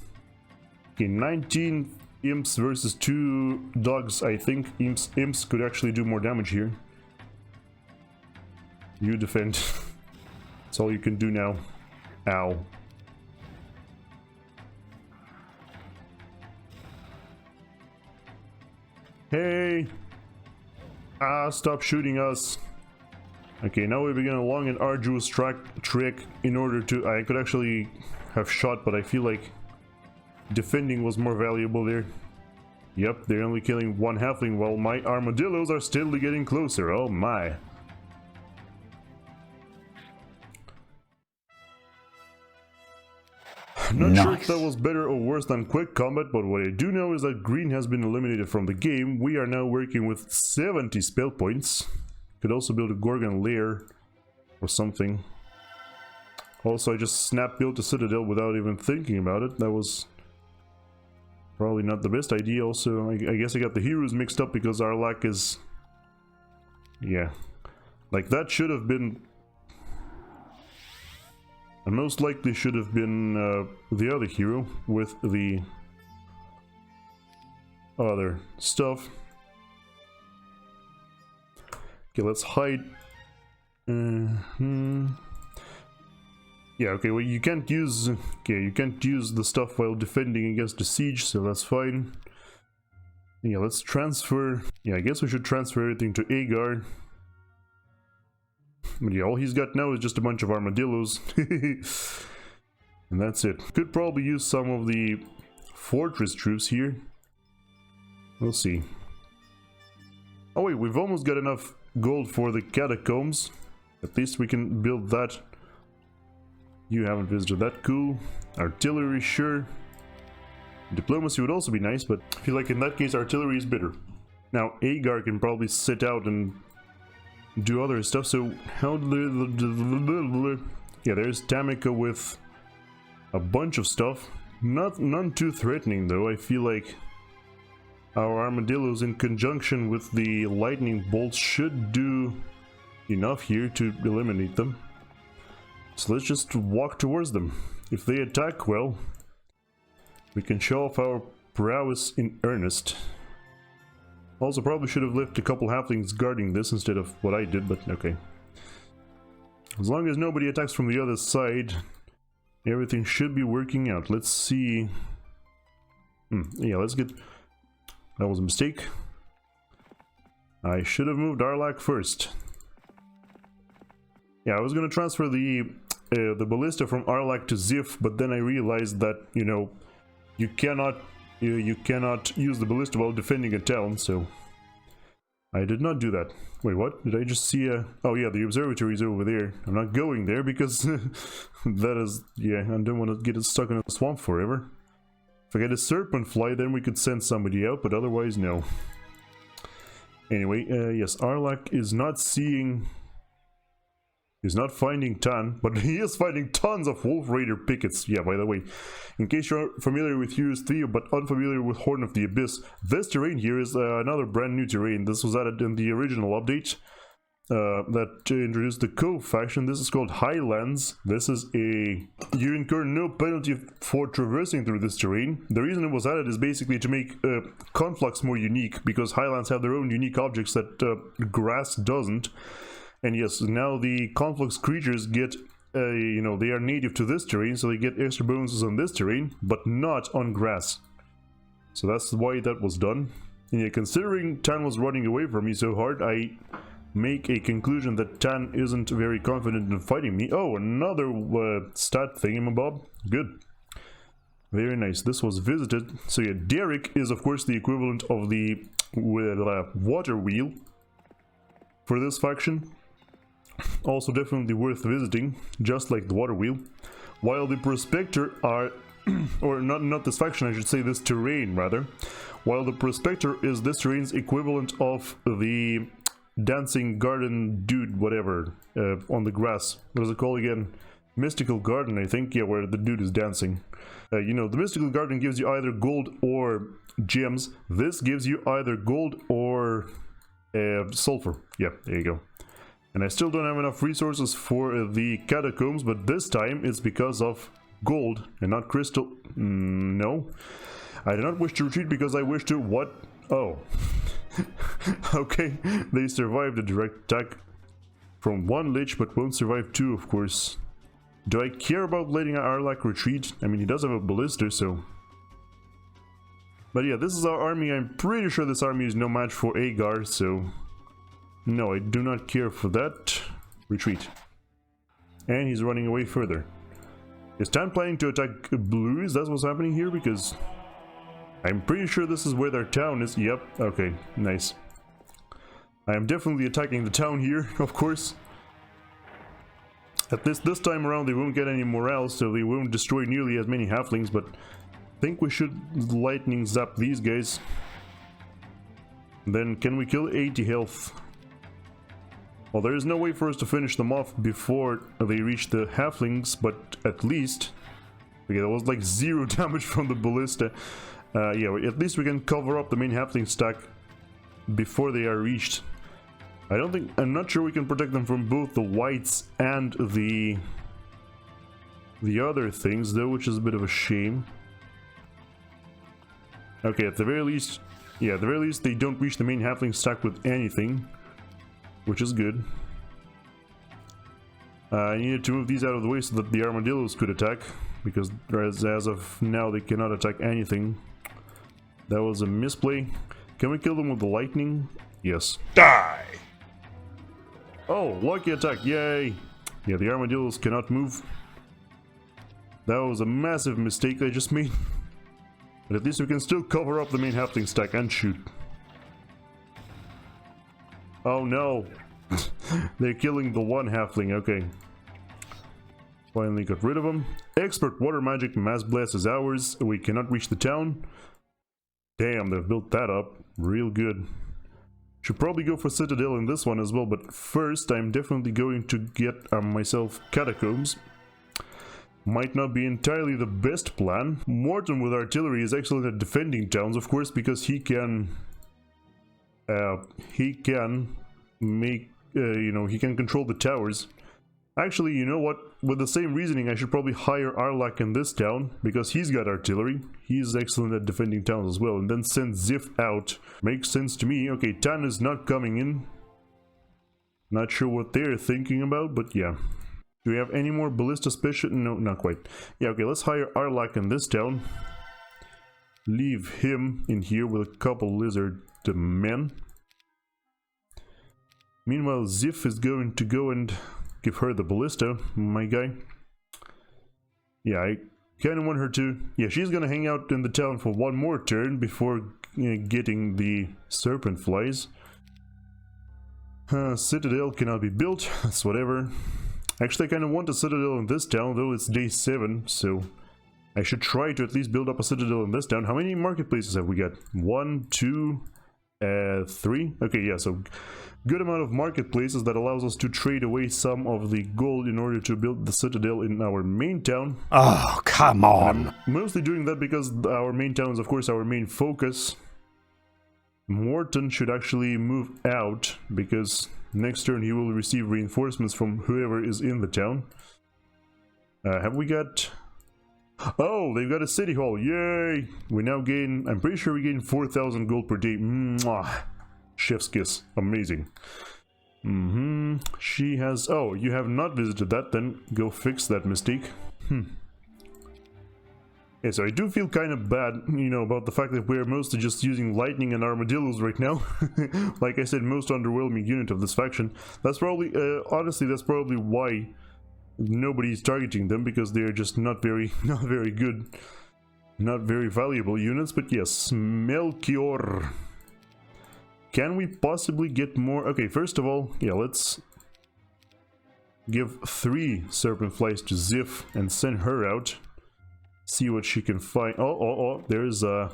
Okay, 19 imps versus 2 dogs. I think imps could actually do more damage here. You defend. That's all you can do now. Ow. Hey! Ah, stop shooting us. Okay, now we begin a long and arduous trek in order to... I could actually have shot, but I feel like defending was more valuable there. Yep, they're only killing one halfling while my armadillos are steadily getting closer. Oh my. Not sure if that was better or worse than quick combat, but what I do know is that green has been eliminated from the game. We are now working with 70 spell points. Could also build a Gorgon lair or something. Also, I just snap built a citadel without even thinking about it. That was probably not the best idea. Also, I guess I got the heroes mixed up because Arlak is... Yeah. Like, that should have been... And most likely should have been the other hero with the other stuff. Okay, let's hide. Yeah, okay, well you can't use... Okay, you can't use the stuff while defending against the siege, so that's fine. Yeah, let's transfer... Yeah, I guess we should transfer everything to Agar. But yeah, all he's got now is just a bunch of armadillos. And that's it. Could probably use some of the fortress troops here. We'll see. Oh wait, we've almost got enough gold for the catacombs. At least we can build that. You haven't visited that. Cool. Artillery, sure. Diplomacy would also be nice, but I feel like in that case artillery is better. Now Agar can probably sit out and do other stuff, so how... Yeah, there's Tamika with a bunch of stuff. None too threatening though. I feel like our armadillos in conjunction with the lightning bolts should do enough here to eliminate them. So let's just walk towards them. If they attack, well, we can show off our prowess in earnest. Also, probably should have left a couple halflings guarding this instead of what I did, but okay. As long as nobody attacks from the other side, everything should be working out. Let's see. Yeah, let's get... That was a mistake. I should have moved Arlak first. Yeah, I was gonna transfer the ballista from Arlak to Zif, but then I realized that, you know, you cannot use the ballista while defending a town, so I did not do that. Wait, what? Did I just see a... Oh yeah, the observatory is over there. I'm not going there because that is... Yeah, I don't want to get stuck in a swamp forever. If I get a serpent fly, then we could send somebody out, but otherwise, no. Anyway, yes, Arlak is not seeing... He's not finding Tan, but he is finding tons of Wolf Raider pickets. Yeah, by the way, in case you're familiar with Heroes 3 but unfamiliar with Horn of the Abyss, this terrain here is another brand new terrain. This was added in the original update that introduced the Cove faction. This is called Highlands. This is a... You incur no penalty for traversing through this terrain. The reason it was added is basically to make Conflux more unique, because Highlands have their own unique objects that grass doesn't. And yes, now the Conflux creatures get, you know, they are native to this terrain, so they get extra bonuses on this terrain, but not on grass. So that's why that was done. And yeah, considering Tan was running away from me so hard, I make a conclusion that Tan isn't very confident in fighting me. Oh, another stat thingamabob. Good. Very nice. This was visited. So yeah, Derek is of course the equivalent of the water wheel for this faction. Also definitely worth visiting, just like the water wheel. While the Prospector are, or not this faction, I should say this terrain rather. While the Prospector is this terrain's equivalent of the dancing garden dude, whatever, on the grass. What is it called again? Mystical Garden, I think. Yeah, where the dude is dancing. You know, the Mystical Garden gives you either gold or gems. This gives you either gold or sulfur. Yeah, there you go. And I still don't have enough resources for the catacombs, but this time it's because of gold and not crystal. No. I do not wish to retreat because I wish to... What? Oh. Okay, they survived a direct attack from one lich, but won't survive two, of course. Do I care about letting Arlak retreat? I mean, he does have a ballista, so... But yeah, this is our army. I'm pretty sure this army is no match for Agar, so... No, I do not care for that. Retreat. And he's running away further. Is Tan planning to attack blues? That's what's happening here, because... I'm pretty sure this is where their town is. Yep, okay, nice. I am definitely attacking the town here, of course. At this time around they won't get any morale, so they won't destroy nearly as many halflings, but I think we should lightning zap these guys. Then can we kill 80 health? Well, there is no way for us to finish them off before they reach the halflings, but at least... Okay, that was like 0 damage from the ballista. Yeah, at least we can cover up the main halfling stack before they are reached. I'm not sure we can protect them from both the whites and the other things though, which is a bit of a shame. Okay, at the very least, yeah, at the very least they don't reach the main halfling stack with anything, which is good. I needed to move these out of the way so that the armadillos could attack, because as of now they cannot attack anything. That was a misplay. Can we kill them with the lightning? Yes. Die! Oh, lucky attack, yay! Yeah, the armadillos cannot move. That was a massive mistake I just made. But at least we can still cover up the main halfling stack and shoot. Oh no! They're killing the one halfling, okay. Finally got rid of them. Expert water magic mass blast is ours. We cannot reach the town. Damn, they've built that up. Real good. Should probably go for Citadel in this one as well, but first I'm definitely going to get myself catacombs. Might not be entirely the best plan. Morton with artillery is excellent at defending towns, of course, because he can make, you know, he can control the towers. Actually, you know what? With the same reasoning, I should probably hire Arlak in this town, because he's got artillery. He's excellent at defending towns as well, and then send Zif out. Makes sense to me. Okay, Tan is not coming in. Not sure what they're thinking about, but yeah. Do we have any more ballista special? No, not quite. Yeah, okay, let's hire Arlak in this town. Leave him in here with a couple lizard men. Meanwhile, Zif is going to go and give her the ballista, my guy. Yeah, I kind of want her to... Yeah, she's gonna hang out in the town for one more turn before getting the serpent flies. Citadel cannot be built. That's whatever. Actually, I kind of want a citadel in this town, though it's day 7, so I should try to at least build up a citadel in this town. How many marketplaces have we got? 1, 2, 3? Okay, yeah, so good amount of marketplaces that allows us to trade away some of the gold in order to build the citadel in our main town. Oh, come on! I'm mostly doing that because our main town is, of course, our main focus. Morton should actually move out, because next turn he will receive reinforcements from whoever is in the town. Have we got... Oh, they've got a city hall, yay! We now gain, I'm pretty sure we gain 4,000 gold per day. Mwah! Chef's kiss, amazing. She has... Oh, you have not visited that, then go fix that mistake. Yeah, so I do feel kind of bad, you know, about the fact that we're mostly just using lightning and armadillos right now. Like I said, most underwhelming unit of this faction. That's probably, honestly, that's probably why nobody's targeting them, because they're just not very good, not very valuable units. But yes, Melchior. Can we possibly get more? Okay, first of all, yeah, let's give 3 serpent flies to Zif and send her out. See what she can find. Oh, there's a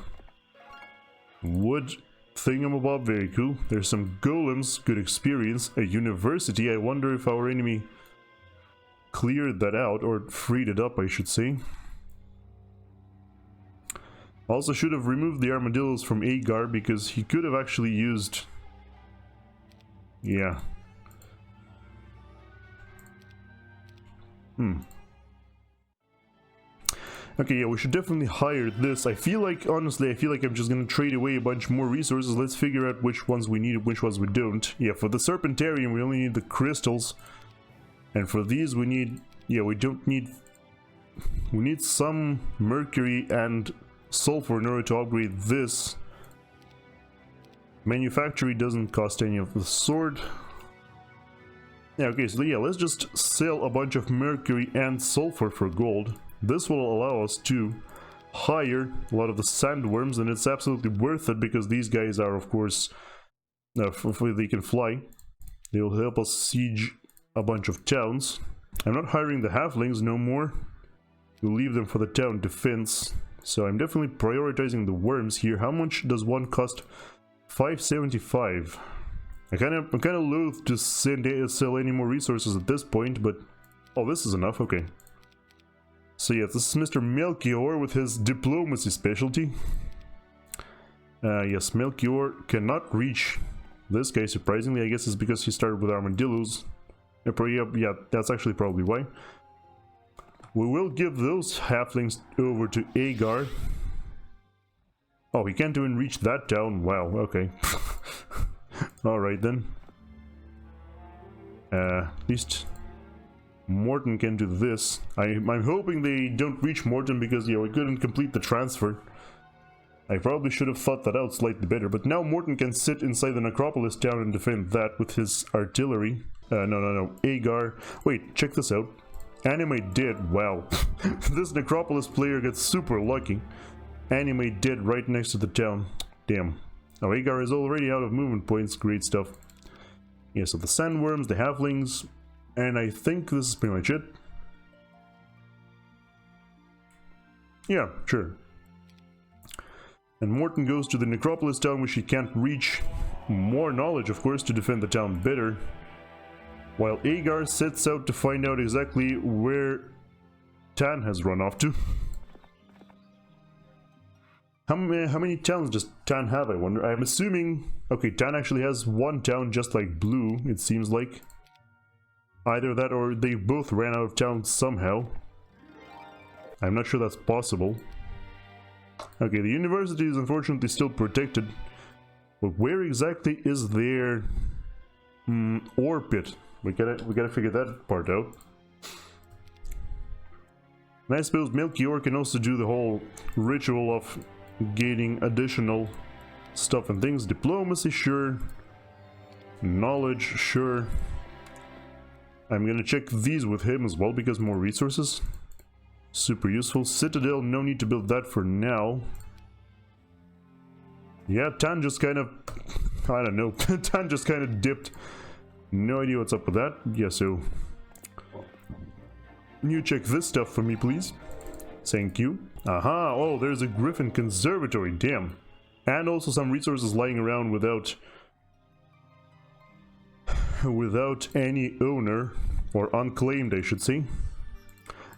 wood thingamabob, very cool. There's some golems, good experience. A university, I wonder if our enemy cleared that out, or freed it up, I should say. Also should have removed the armadillos from Agar, because he could have actually used... Yeah. Okay, yeah, we should definitely hire this. I feel like, honestly, I feel like I'm just gonna trade away a bunch more resources. Let's figure out which ones we need and which ones we don't. Yeah, for the Serpentarium, we only need the crystals. And for these, we need... Yeah, we don't need... We need some mercury and sulfur in order to upgrade this. Manufactory doesn't cost any of the sword. Yeah, okay, so yeah, let's just sell a bunch of mercury and sulfur for gold. This will allow us to hire a lot of the sandworms, and it's absolutely worth it, because these guys are, of course, if they can fly, they will help us siege a bunch of towns. I'm not hiring the halflings no more. We'll leave them for the town defense. So I'm definitely prioritizing the worms here. How much does one cost? 575. I'm kind of loath to sell any more resources at this point, but... Oh, this is enough, okay. So yeah, this is Mr. Melchior with his diplomacy specialty. Yes, Melchior cannot reach this guy, surprisingly. I guess it's because he started with armadillos. Yeah, that's actually probably why. We will give those halflings over to Agar. Oh, he can't even reach that town. Wow, okay. Alright then. At least Morton can do this. I'm hoping they don't reach Morton, because, yeah, we couldn't complete the transfer. I probably should have thought that out slightly better, but now Morton can sit inside the Necropolis town and defend that with his artillery. No. Agar. Wait, check this out. Anime dead. Wow. This Necropolis player gets super lucky. Anime dead right next to the town. Damn. Oh, Agar is already out of movement points. Great stuff. Yeah, so the sandworms, the halflings, and I think this is pretty much it. Yeah, sure. And Morton goes to the Necropolis town, which he can't reach. More knowledge, of course, to defend the town better. While Agar sets out to find out exactly where Tan has run off to. How many towns does Tan have, I wonder? I'm assuming... Okay, Tan actually has one town just like Blue, it seems like. Either that or they both ran out of town somehow. I'm not sure that's possible. Okay, the university is unfortunately still protected. But where exactly is their ore pit? We gotta figure that part out. And I suppose Melchior can also do the whole ritual of gaining additional stuff and things. Diplomacy, sure. Knowledge, sure. I'm gonna check these with him as well, because more resources. Super useful. Citadel, no need to build that for now. Yeah, Tan just kind of... I don't know. Tan just kind of dipped No idea what's up with that. Yeah, so... You check this stuff for me, please. Thank you. Aha! Oh, there's a Griffin Conservatory, damn. And also some resources lying around without any owner, or unclaimed I should say.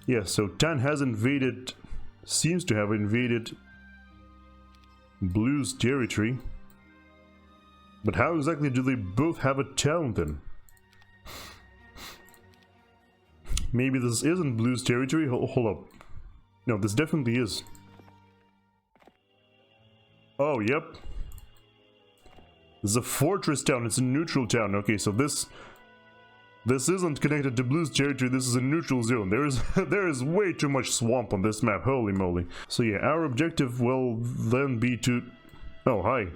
Yeah, so Tan has invaded, seems to have invaded Blue's territory. But how exactly do they both have a town then? Maybe this isn't Blue's territory? Hold up. No, this definitely is. Oh, yep. This is a fortress town, it's a neutral town. Okay, so this isn't connected to Blue's territory, this is a neutral zone. There is way too much swamp on this map, holy moly. So yeah, our objective will then be to... Oh, hi.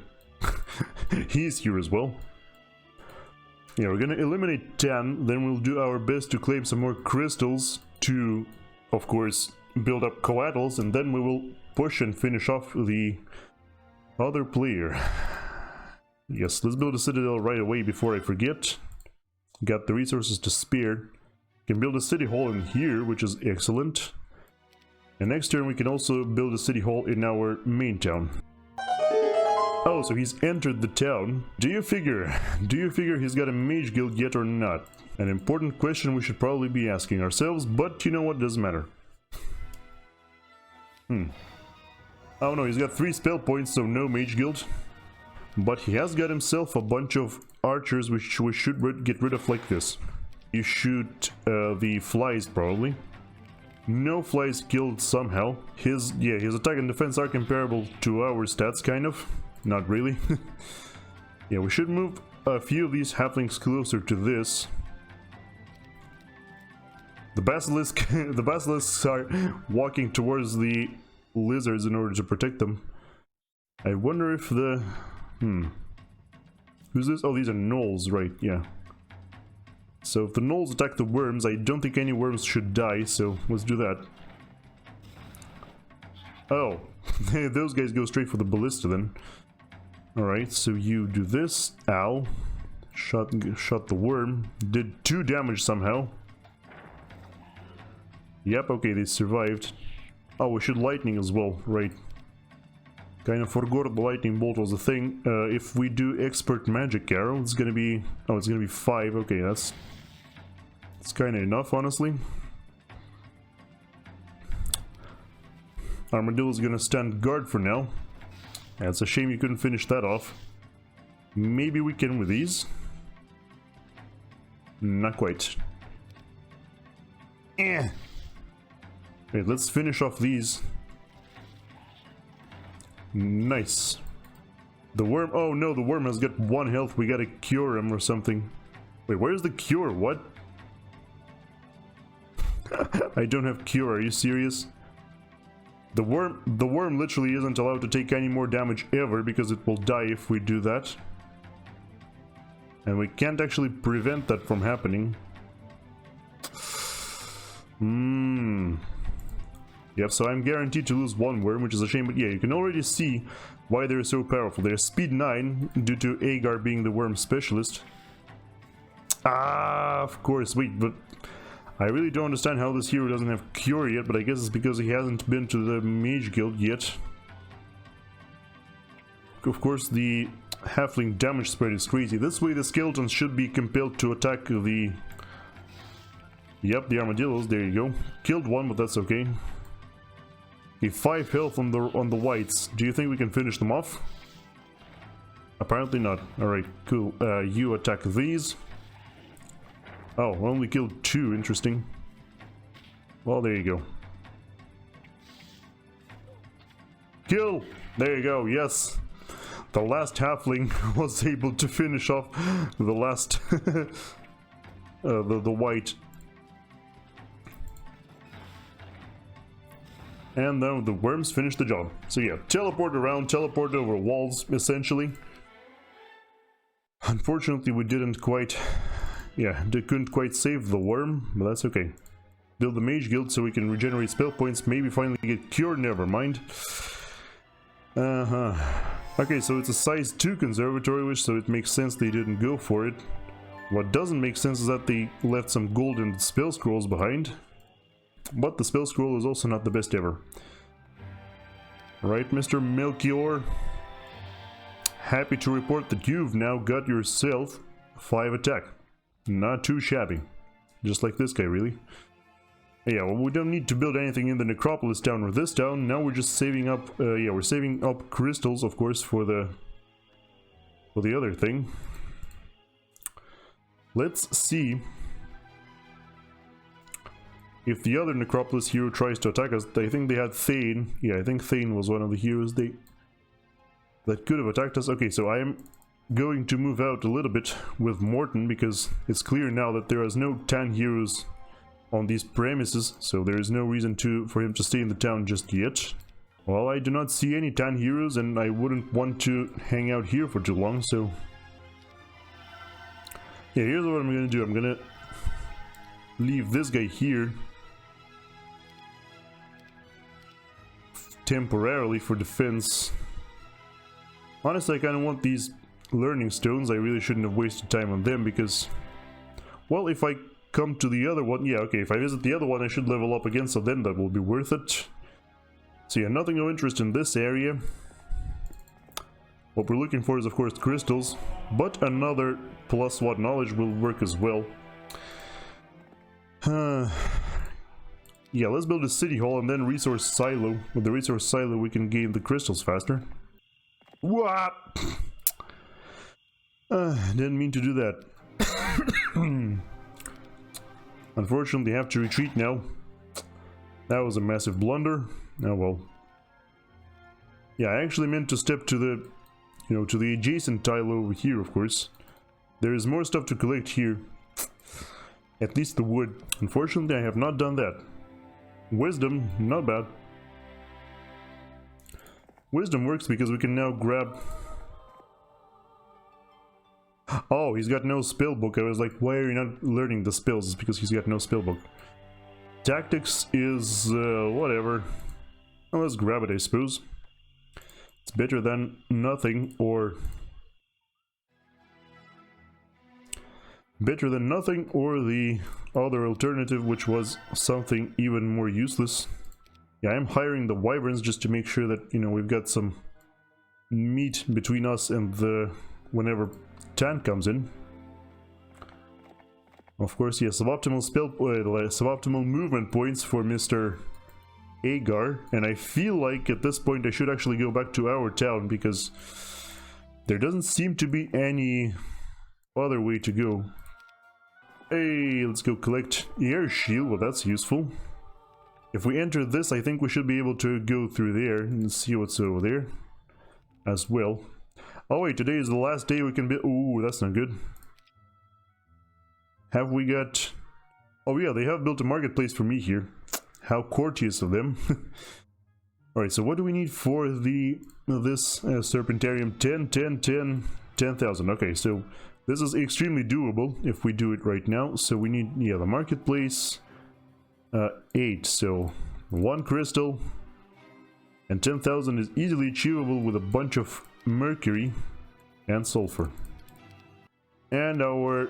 He's here as well. Yeah, we're gonna eliminate Tan, then we'll do our best to claim some more crystals to, of course, build up Couatls, and then we will push and finish off the other player. Yes, let's build a citadel right away before I forget. Got the resources to spare. Can build a city hall in here, which is excellent. And next turn we can also build a city hall in our main town. Oh, so he's entered the town. Do you figure he's got a mage guild yet or not? An important question we should probably be asking ourselves, but you know what, doesn't matter. Oh no, he's got 3 spell points, so no mage guild. But he has got himself a bunch of archers which we should get rid of like this. You shoot the flies probably. No flies killed somehow. His attack and defense are comparable to our stats, kind of. Not really. Yeah, we should move a few of these halflings closer to this. The basilisks are walking towards the lizards in order to protect them. I wonder if the... Who's this? Oh, these are gnolls, right, yeah. So if the gnolls attack the worms, I don't think any worms should die, so let's do that. Oh, those guys go straight for the ballista then. Alright, so you do this. Ow. Shot the worm. Did 2 damage somehow. Yep, okay, they survived. Oh, we should lightning as well, right. Kind of forgot the lightning bolt was a thing. If we do expert magic arrow, it's gonna be... Oh, it's gonna be 5. Okay, that's kind of enough, honestly. Armadillo's gonna stand guard for now. Yeah, it's a shame you couldn't finish that off. Maybe we can with these. Not quite. Wait, let's finish off these. Nice. The worm... Oh no, the worm has got 1 health. We gotta cure him or something. Wait, where's the cure? What? I don't have cure. Are you serious? The worm literally isn't allowed to take any more damage ever because it will die if we do that. And we can't actually prevent that from happening. Yep, so I'm guaranteed to lose 1 worm, which is a shame, but yeah, you can already see why they're so powerful. They're speed 9 due to Agar being the worm specialist. Ah, of course, wait, but I really don't understand how this hero doesn't have cure yet, but I guess it's because he hasn't been to the mage guild yet. Of course, the halfling damage spread is crazy. This way the skeletons should be compelled to attack the... Yep, the armadillos, there you go. Killed 1, but that's okay. Okay, 5 health on the whites. Do you think we can finish them off? Apparently not. Alright, cool. You attack these. Oh, only killed 2, interesting. Well, there you go. Kill! There you go, yes! The last halfling was able to finish off the last... the white. And then the worms finished the job. So yeah, teleport around, teleport over walls, essentially. Unfortunately, we didn't quite... Yeah, they couldn't quite save the worm, but that's okay. Build the mage guild so we can regenerate spell points, maybe finally get cured, never mind. Okay, so it's a size 2 conservatory, so it makes sense they didn't go for it. What doesn't make sense is that they left some golden spell scrolls behind. But the spell scroll is also not the best ever. Right, Mr. Melchior? Happy to report that you've now got yourself 5 attack. Not too shabby. Just like this guy, really. Yeah, well, we don't need to build anything in the Necropolis town or this town. Now we're just saving up, yeah, we're saving up crystals, of course, for the other thing. Let's see if the other Necropolis hero tries to attack us. I think they had Thane. Yeah, I think Thane was one of the heroes that could have attacked us. Okay, so I am going to move out a little bit with Morton because it's clear now that there is no Tan heroes on these premises, so there is no reason for him to stay in the town just yet. Well, I do not see any Tan heroes, and I wouldn't want to hang out here for too long, so yeah, here's what I'm gonna do. I'm gonna leave this guy here temporarily for defense. Honestly, I kind of want these learning stones. I really shouldn't have wasted time on them because, well, if I come to the other one, yeah, okay, if I visit the other one I should level up again, so then that will be worth it. So yeah, nothing of interest in this area. What we're looking for is, of course, crystals, but another +1 knowledge will work as well. Yeah, let's build a city hall and then resource silo. With the resource silo we can gain the crystals faster. What? Didn't mean to do that. Unfortunately, I have to retreat now. That was a massive blunder. Oh well. Yeah, I actually meant to step to the, to the adjacent tile over here, of course. There is more stuff to collect here. At least the wood. Unfortunately, I have not done that. Wisdom, not bad. Wisdom works because we can now grab... Oh, he's got no spell book. I was like, why are you not learning the spells? It's because he's got no spell book. Tactics is, whatever. Well, let's grab it, I suppose. It's better than nothing, or... Better than nothing, or the other alternative, which was something even more useless. Yeah, I'm hiring the wyverns just to make sure that, we've got some meat between us and the... whenever Tan comes in. Of course, yeah, suboptimal suboptimal movement points for Mr. Agar, and I feel like at this point I should actually go back to our town because there doesn't seem to be any other way to go. Hey, let's go collect air shield. Well, that's useful. If we enter this, I think we should be able to go through there and see what's over there as well. Oh wait, today is the last day we can be... Ooh, that's not good. Have we got... Oh yeah, they have built a marketplace for me here. How courteous of them. Alright, so what do we need for this Serpentarium? 10, 10, 10, 10,000. Okay, so this is extremely doable if we do it right now. So we need, yeah, the marketplace. 8, so 1 crystal. And 10,000 is easily achievable with a bunch of mercury and sulfur. And our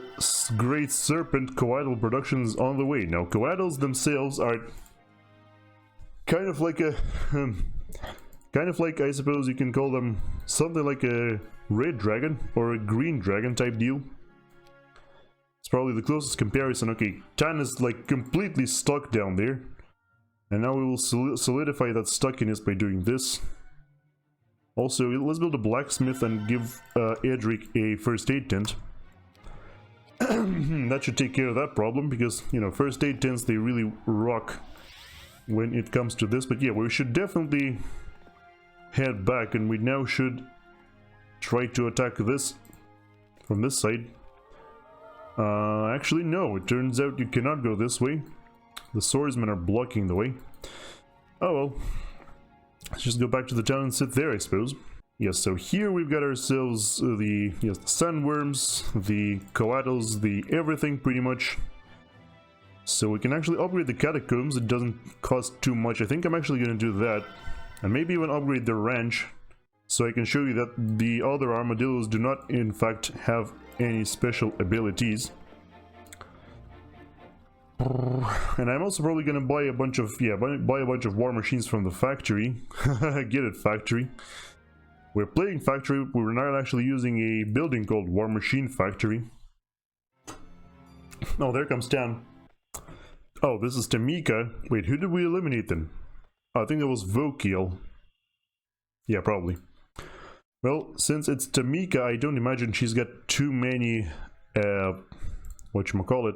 great serpent Couatl production is on the way. Now, Couatls themselves are kind of like a... kind of like, I suppose you can call them something like a red dragon or a green dragon type deal. It's probably the closest comparison. Okay, Tan is like completely stuck down there. And now we will solidify that stuckiness by doing this. Also, let's build a blacksmith and give Edric a first aid tent. That should take care of that problem, because, first aid tents, they really rock when it comes to this. But yeah, we should definitely head back, and we now should try to attack this from this side. Actually, no, it turns out you cannot go this way. The swordsmen are blocking the way. Oh well. Let's just go back to the town and sit there, I suppose. Yes, so here we've got ourselves the sandworms, the Couatls, the everything pretty much. So we can actually upgrade the catacombs. It doesn't cost too much. I think I'm actually going to do that. And maybe even upgrade the ranch, so I can show you that the other armadillos do not in fact have any special abilities. And I'm also probably gonna buy a bunch of buy a bunch of war machines from the factory. Get it, factory. We're playing factory. We're not actually using a building called War Machine Factory. Oh, there comes Tan. Oh, this is Tamika. Wait, who did we eliminate then? Oh, I think that was Vokiel. Yeah, probably. Well, since it's Tamika, I don't imagine she's got too many whatchamacallit.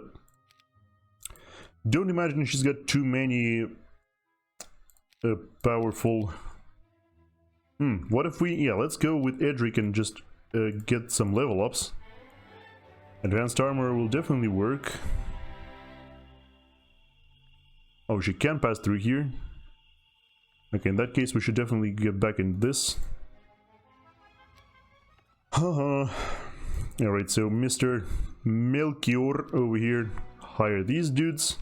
Don't imagine she's got too many powerful. What if we, let's go with Edric and just get some level ups. Advanced armor will definitely work. Oh, she can pass through here. Okay, in that case we should definitely get back in this. Haha. Alright, so Mr. Melchior over here. Hire these dudes.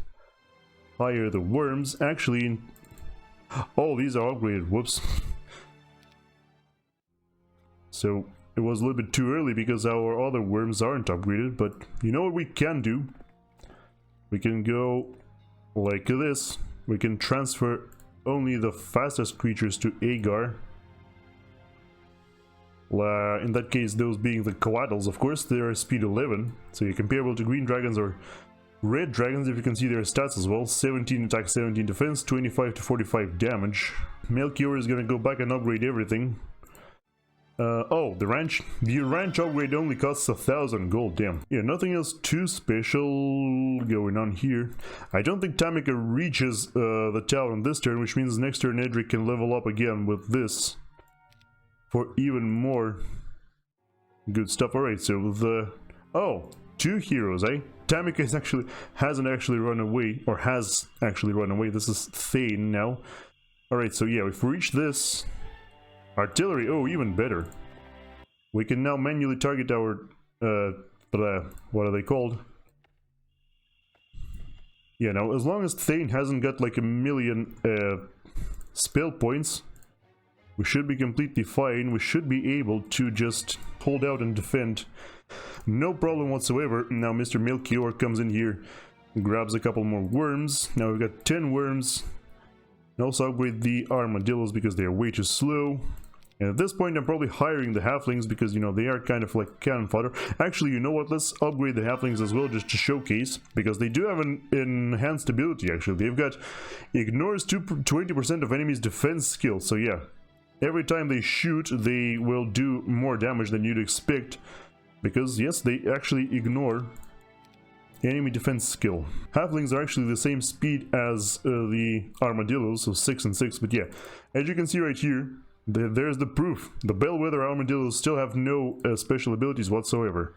Hire the worms. Actually, oh, these are upgraded. Whoops. So it was a little bit too early because our other worms aren't upgraded, but you know what we can do? We can go like this. We can transfer only the fastest creatures to Agar. In that case, those being the Couatls, of course, they are speed 11, so you're comparable to green dragons or red dragons. If you can see their stats as well: 17 attack, 17 defense, 25 to 45 damage. Melchior is gonna go back and upgrade everything. Oh, the ranch upgrade only costs 1,000 gold, damn. Yeah, nothing else too special going on here. I don't think Tamika reaches the tower on this turn, which means next turn Edric can level up again with this for even more good stuff. Alright, so the... oh, 2 heroes, eh? Tamika hasn't actually run away, or has actually run away. This is Thane now. Alright, so yeah, if we reach this... artillery, oh, even better. We can now manually target our, what are they called? Yeah, now, as long as Thane hasn't got like 1,000,000 spell points, we should be completely fine. We should be able to just hold out and defend. No problem whatsoever. Now Mr. Melchior comes in here, grabs a couple more worms. Now we've got 10 worms. And also upgrade the armadillos because they are way too slow. And at this point I'm probably hiring the halflings because, you know, they are kind of like cannon fodder. Actually, you know what, let's upgrade the halflings as well just to showcase, because they do have an enhanced ability. Actually, they've got ignores 20% of enemies defense skill. So yeah, every time they shoot they will do more damage than you'd expect, because yes, they actually ignore enemy defense skill. Halflings are actually the same speed as the armadillos, so 6 and 6, but yeah, as you can see right here, there's the proof. The bellwether armadillos still have no special abilities whatsoever.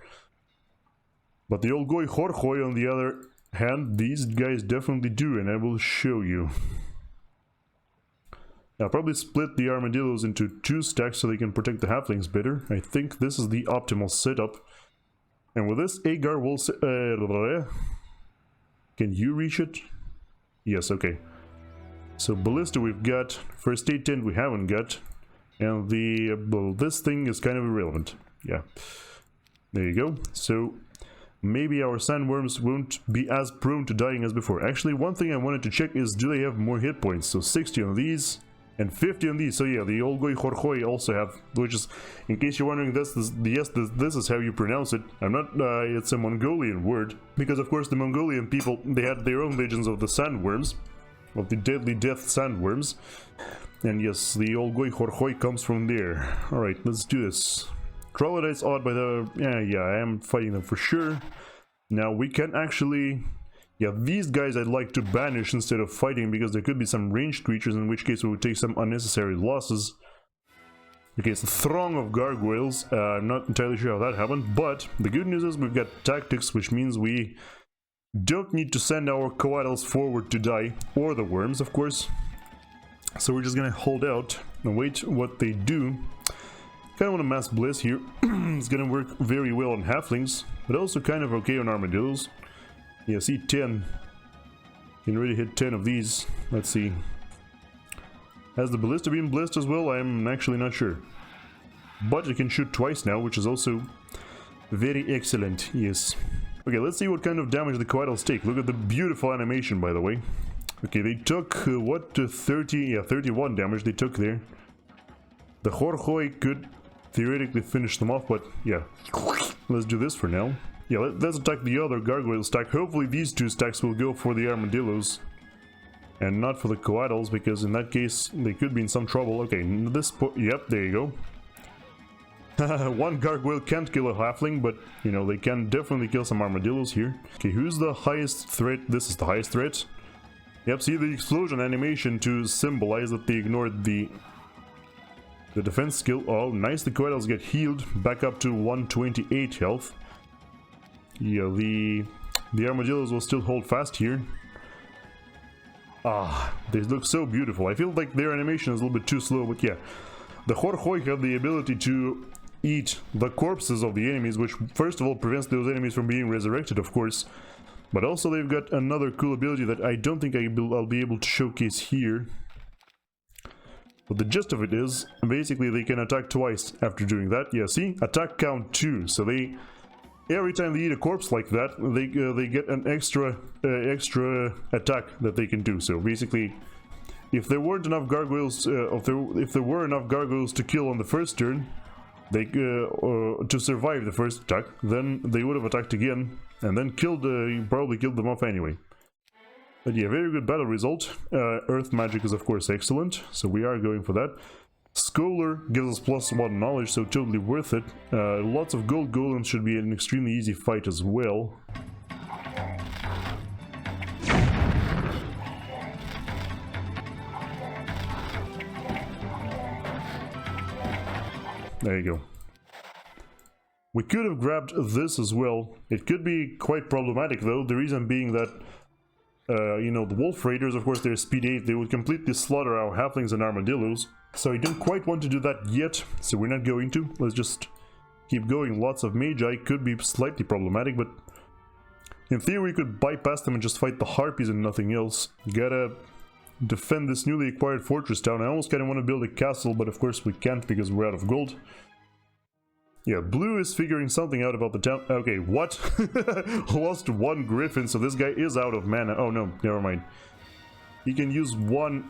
But the old guy Khorkhoi, on the other hand, these guys definitely do, and I will show you. I'll probably split the armadillos into 2 stacks so they can protect the halflings better. I think this is the optimal setup. And with this, Agar will... can you reach it? Yes, okay. So Ballista we've got, First Aid Tent we haven't got, and the... well, this thing is kind of irrelevant. Yeah. There you go. So maybe our sandworms won't be as prone to dying as before. Actually, one thing I wanted to check is, do they have more hit points? So 60 on these, and 50 on these. So yeah, the old guy Khorkhoi also have, which is, in case you're wondering, this is how you pronounce it. I'm not, it's a Mongolian word, because of course the Mongolian people, they had their own legends of the sandworms, of the deadly death sandworms. And yes, the old guy Khorkhoi comes from there. Alright, let's do this. Troglodytes odd by the... yeah, I am fighting them for sure. Now we can actually... yeah, these guys I'd like to banish instead of fighting, because there could be some ranged creatures, in which case we would take some unnecessary losses. Okay, it's a throng of gargoyles. I'm not entirely sure how that happened, but the good news is we've got tactics, which means we don't need to send our Couatls forward to die, or the worms, of course. So we're just gonna hold out and wait what they do. Kind of want to mass bliss here. It's gonna work very well on halflings, but also kind of okay on armadillos. Yeah, see, 10. Can already hit 10 of these. Let's see. Has the ballista been blessed as well? I'm actually not sure. But it can shoot twice now, which is also Very excellent, yes. Okay, let's see what kind of damage the Couatls take. Look at the beautiful animation, by the way. Okay, they took, what, 31 damage they took there. The Khorkhoi could theoretically finish them off, but yeah. Let's do this for now. Yeah, let's attack the other gargoyle stack. Hopefully these two stacks will go for the armadillos. And not for the Couatls, because in that case, they could be in some trouble. Okay, this yep, there you go. One gargoyle can't kill a halfling, but, you know, they can definitely kill some armadillos here. Okay, who's the highest threat? This is the highest threat. Yep, see the explosion animation to symbolize that they ignored the defense skill. Oh, nice, the Couatls get healed back up to 128 health. Yeah, the armadillos will still hold fast here. Ah, they look so beautiful. I feel like their animation is a little bit too slow, but yeah. The Khorkhoi have the ability to eat the corpses of the enemies, which first of all prevents those enemies from being resurrected, of course. But also they've got another cool ability that I don't think I'll be able to showcase here. But the gist of it is, basically they can attack twice after doing that. Yeah, see? Attack count 2. So they... every time they eat a corpse like that, they get an extra attack that they can do. So basically, if there weren't enough gargoyles, if there were enough gargoyles to kill on the first turn, they to survive the first attack, then they would have attacked again and then probably killed them off anyway. But yeah, very good battle result. Earth magic is of course excellent, so we are going for that. Scholar gives us +1 knowledge, so totally worth it. Lots of gold golems should be an extremely easy fight as well. There you go. We could have grabbed this as well. It could be quite problematic though, the reason being that you know, the wolf raiders, of course, they're speed 8, they would completely slaughter our halflings and armadillos. So I don't quite want to do that yet, so we're not going to. Let's just keep going. Lots of magi could be slightly problematic, but in theory we could bypass them and just fight the harpies and nothing else. Gotta defend this newly acquired fortress town. I almost kind of want to build a castle, but of course we can't because we're out of gold. Yeah, blue is figuring something out about the town. Okay, what? Lost 1 griffin, so this guy is out of mana. Oh no, never mind. He can use 1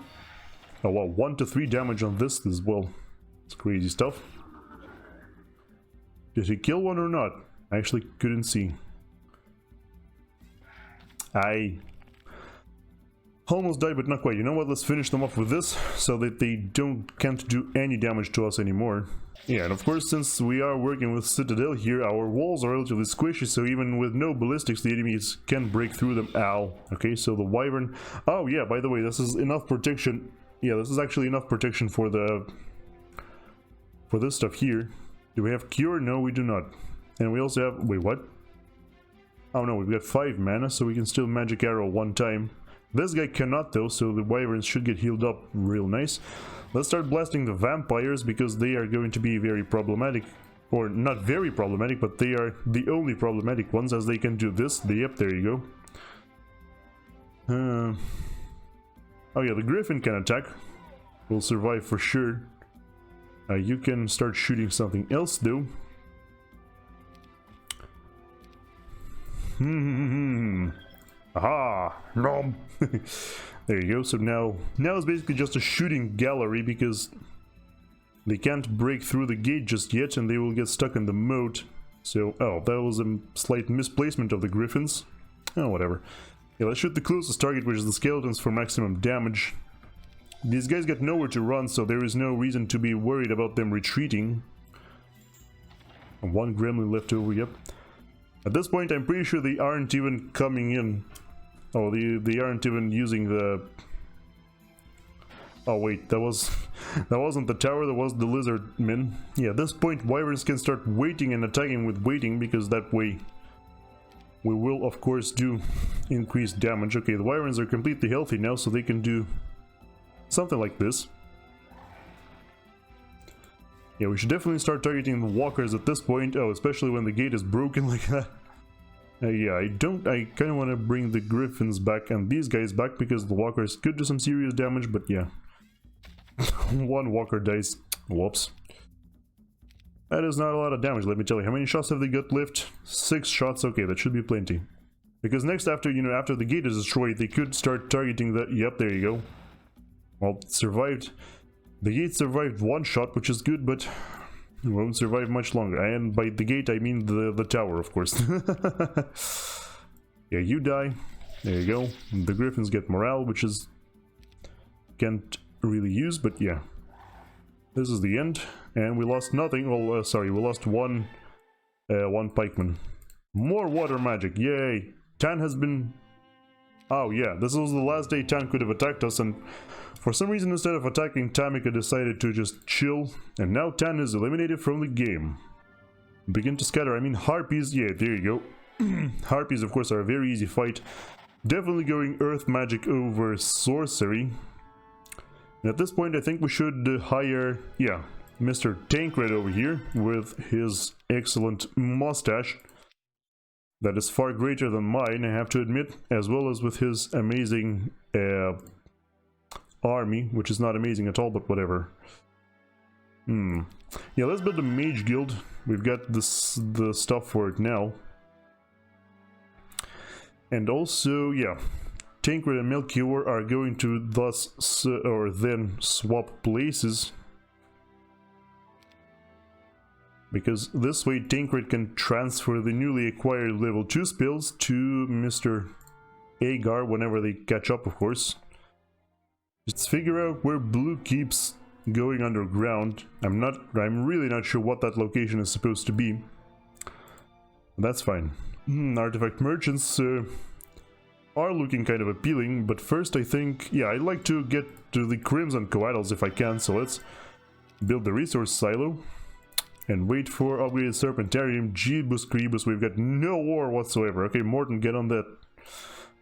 to 3 damage on this as well. It's crazy stuff. Did he kill one or not? I actually couldn't see. I almost died, but not quite. You know what? Let's finish them off with this, so that they can't do any damage to us anymore. Yeah, and of course, since we are working with Citadel here, our walls are relatively squishy, so even with no ballistics, the enemies can break through them. Ow. Okay, so the wyvern... Oh yeah, by the way, this is enough protection. Yeah, this is actually enough protection for this stuff here. Do we have cure? No, we do not. And we also have... Wait, what? Oh no, we've got 5 mana, so we can still magic arrow 1 time. This guy cannot though, so the wyverns should get healed up real nice. Let's start blasting the vampires, because they are going to be very problematic. Or not very problematic, but they are the only problematic ones, as they can do this. Yep, there you go. Oh yeah, the griffin can attack. Will survive for sure. You can start shooting something else though. Aha! Nom! There you go. So now it's basically just a shooting gallery, because they can't break through the gate just yet, and they will get stuck in the moat. So, oh, that was a slight misplacement of the griffins. Oh, whatever. Yeah, let's shoot the closest target, which is the skeletons, for maximum damage. These guys get nowhere to run, so there is no reason to be worried about them retreating. And 1 gremlin left over, yep. At this point, I'm pretty sure they aren't even coming in. Oh, they aren't even using the... Oh wait, that wasn't the tower, that was the lizard men. Yeah, at this point, wyverns can start waiting and attacking with waiting, because that way we will, of course, do increased damage. Okay, the wyverns are completely healthy now, so they can do something like this. Yeah, we should definitely start targeting the walkers at this point. Oh, especially when the gate is broken like that. Yeah, I kind of want to bring the griffins back and these guys back, because the walkers could do some serious damage, but yeah. 1 walker dies. Whoops. That is not a lot of damage, let me tell you. How many shots have they got left? 6 shots, okay, that should be plenty. Because next after, you know, after the gate is destroyed, they could start targeting the... Yep, there you go. Well, it survived. The gate survived 1 shot, which is good, but it won't survive much longer. And by the gate, I mean the tower, of course. Yeah, you die. There you go. The griffins get morale, which is... can't really use, but yeah. This is the end. And we lost nothing. Well, sorry, we lost one pikeman. More water magic, yay! Tan has been... Oh yeah, this was the last day Tan could have attacked us, and for some reason instead of attacking, Tamika decided to just chill, and now Tan is eliminated from the game. Begin to scatter, I mean harpies, yeah, there you go. Harpies, of course, are a very easy fight. Definitely going earth magic over sorcery. And at this point, I think we should hire, yeah, Mr. Tancred over here with his excellent mustache. That is far greater than mine, I have to admit, as well as with his amazing army, which is not amazing at all, but whatever. Yeah, let's build a mage guild. We've got the stuff for it now. And also, yeah, Tancred and Melchior are going to thus then swap places. Because this way Tancred can transfer the newly acquired level 2 spells to Mr. Agar whenever they catch up, of course. Just figure out where blue keeps going underground. I'm really not sure what that location is supposed to be. That's fine. Artifact merchants are looking kind of appealing, but first I think, yeah, I'd like to get to the Crimson Couatls if I can, so let's build the resource silo. And wait for upgraded Serpentarium, Jeebus Creebus, we've got no war whatsoever. Okay, Morton, get on that.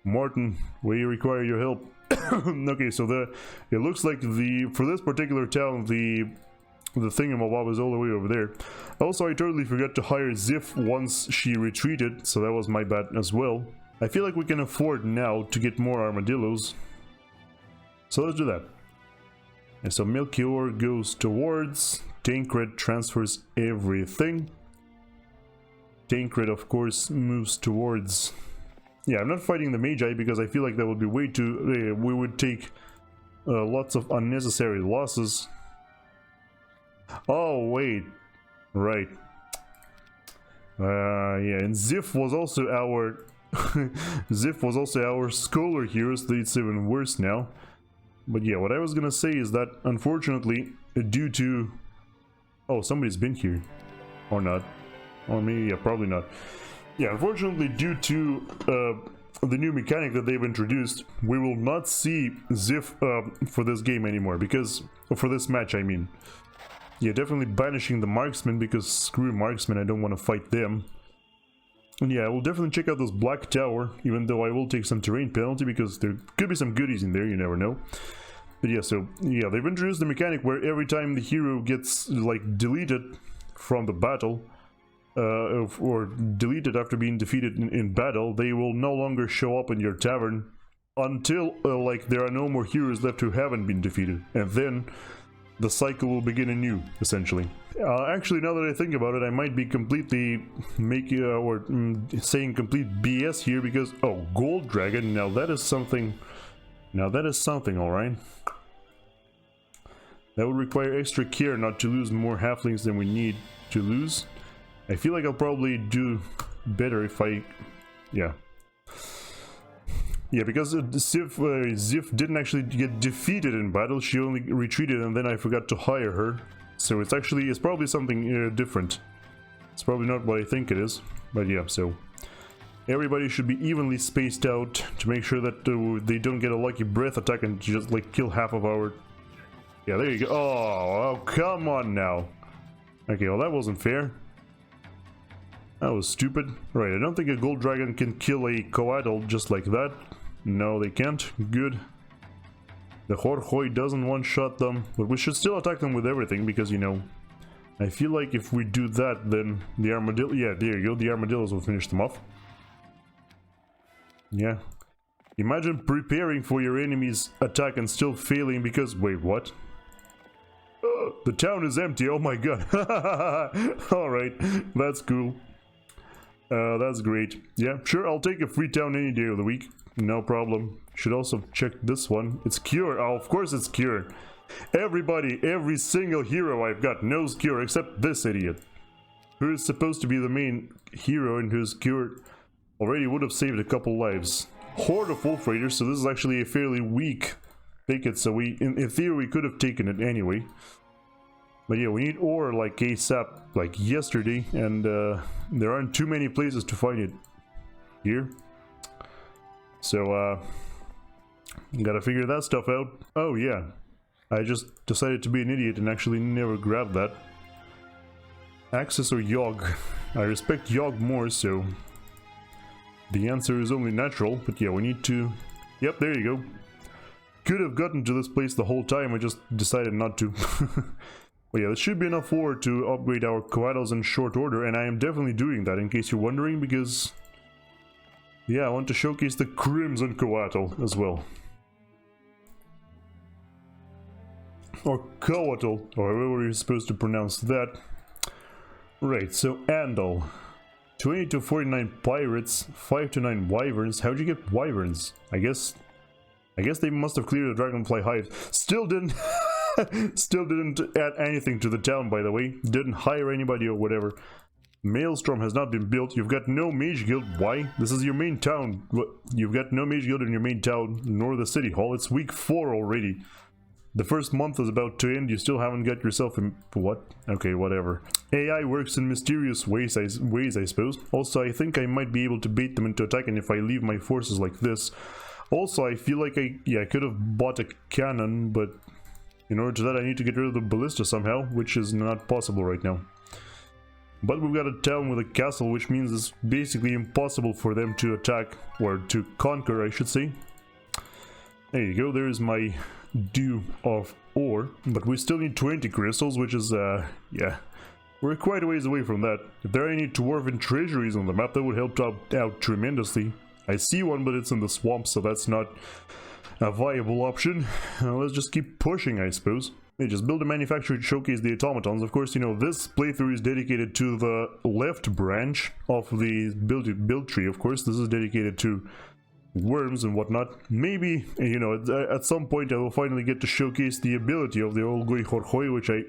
Morton, we require your help. Okay, so it looks like for this particular town, the thingamabob is all the way over there. Also, I totally forgot to hire Zif once she retreated, so that was my bad as well. I feel like we can afford now to get more armadillos. So let's do that. And so Melchior goes towards... Tancred transfers everything. Tancred, of course, moves towards... Yeah, I'm not fighting the Magi because I feel like that would be way too... we would take lots of unnecessary losses. Oh, wait. Right. Yeah, and Zif was also our... Zif was also our scholar hero, so it's even worse now. But yeah, what I was gonna say is that, unfortunately, due to... Oh, somebody's been here. Or not. Or maybe, yeah, probably not. Yeah, unfortunately, due to the new mechanic that they've introduced, we will not see Zif for this game anymore. Because, for this match, I mean. Yeah, definitely banishing the marksmen, because screw marksmen, I don't want to fight them. And yeah, I will definitely check out this Black Tower, even though I will take some terrain penalty, because there could be some goodies in there, you never know. But yeah, so, yeah, they've introduced the mechanic where every time the hero gets, like, deleted from the battle, or deleted after being defeated in battle, they will no longer show up in your tavern until, like, there are no more heroes left who haven't been defeated. And then the cycle will begin anew, essentially. Actually, now that I think about it, I might be completely saying complete BS here, because, oh, Gold Dragon, now that is something... Now that is something, alright. That would require extra care not to lose more halflings than we need to lose. I feel like I'll probably do better if I... Yeah. Yeah, because Zif didn't actually get defeated in battle, she only retreated and then I forgot to hire her. So it's probably something different. It's probably not what I think it is, but yeah, so... Everybody should be evenly spaced out to make sure that they don't get a lucky breath attack and just like kill half of our... Yeah, there you go. Oh, come on now. Okay, well that wasn't fair. That was stupid. Right, I don't think a gold dragon can kill a Couatl just like that. No, they can't. Good. The Khorkhoi doesn't one-shot them, but we should still attack them with everything because, you know, I feel like if we do that, then the armadillo... Yeah, there you go. The armadillos will finish them off. Yeah. Imagine preparing for your enemy's attack and still failing because... Wait, what? The town is empty, oh my god. Alright, that's cool. That's great. Yeah, sure, I'll take a free town any day of the week. No problem. Should also check this one. It's cure. Oh, of course it's cure. Everybody, every single hero I've got knows cure except this idiot. Who is supposed to be the main hero and who's cured already would have saved a couple lives. Horde of wolf raiders, so this is actually a fairly weak ticket, so we, in theory, we could have taken it anyway. But yeah, we need ore like ASAP, like yesterday, and there aren't too many places to find it here. So, gotta figure that stuff out. Oh yeah, I just decided to be an idiot and actually never grabbed that. Axis or Yogg? I respect Yogg more, so the answer is only natural, but yeah, we need to... Yep, there you go. Could have gotten to this place the whole time, I just decided not to. But yeah, this should be enough ore to upgrade our Couatls in short order, and I am definitely doing that, in case you're wondering, because... yeah, I want to showcase the Crimson Couatl as well. Or Couatl, or however you're supposed to pronounce that. Right, so Andal. 20 to 49 pirates, 5 to 9 wyverns. How'd you get wyverns? I guess they must have cleared the dragonfly hive. Still didn't add anything to the town, by the way. Didn't hire anybody or whatever. Maelstrom has not been built. You've got no mage guild. Why? This is your main town. What? You've got no mage guild in your main town, nor the city hall. It's week 4 already. The first month is about to end. You still haven't got yourself in... what? Okay, whatever. AI works in mysterious ways, I suppose. Also, I think I might be able to bait them into attacking if I leave my forces like this. Also, I feel like I could have bought a cannon, but in order to that I need to get rid of the ballista somehow, which is not possible right now. But we've got a town with a castle, which means it's basically impossible for them to attack, or to conquer, I should say. There you go, there's my due of ore, but we still need 20 crystals, which is, yeah, we're quite a ways away from that. If there are any dwarven treasuries on the map, that would help out tremendously. I see one, but it's in the swamp, so that's not a viable option. Let's just keep pushing, I suppose. Hey, just build a manufacturer to showcase the automatons. Of course, you know, this playthrough is dedicated to the left branch of the build tree, of course. This is dedicated to worms and whatnot. Maybe, you know, at some point I will finally get to showcase the ability of the old guy Khorkhoi, which I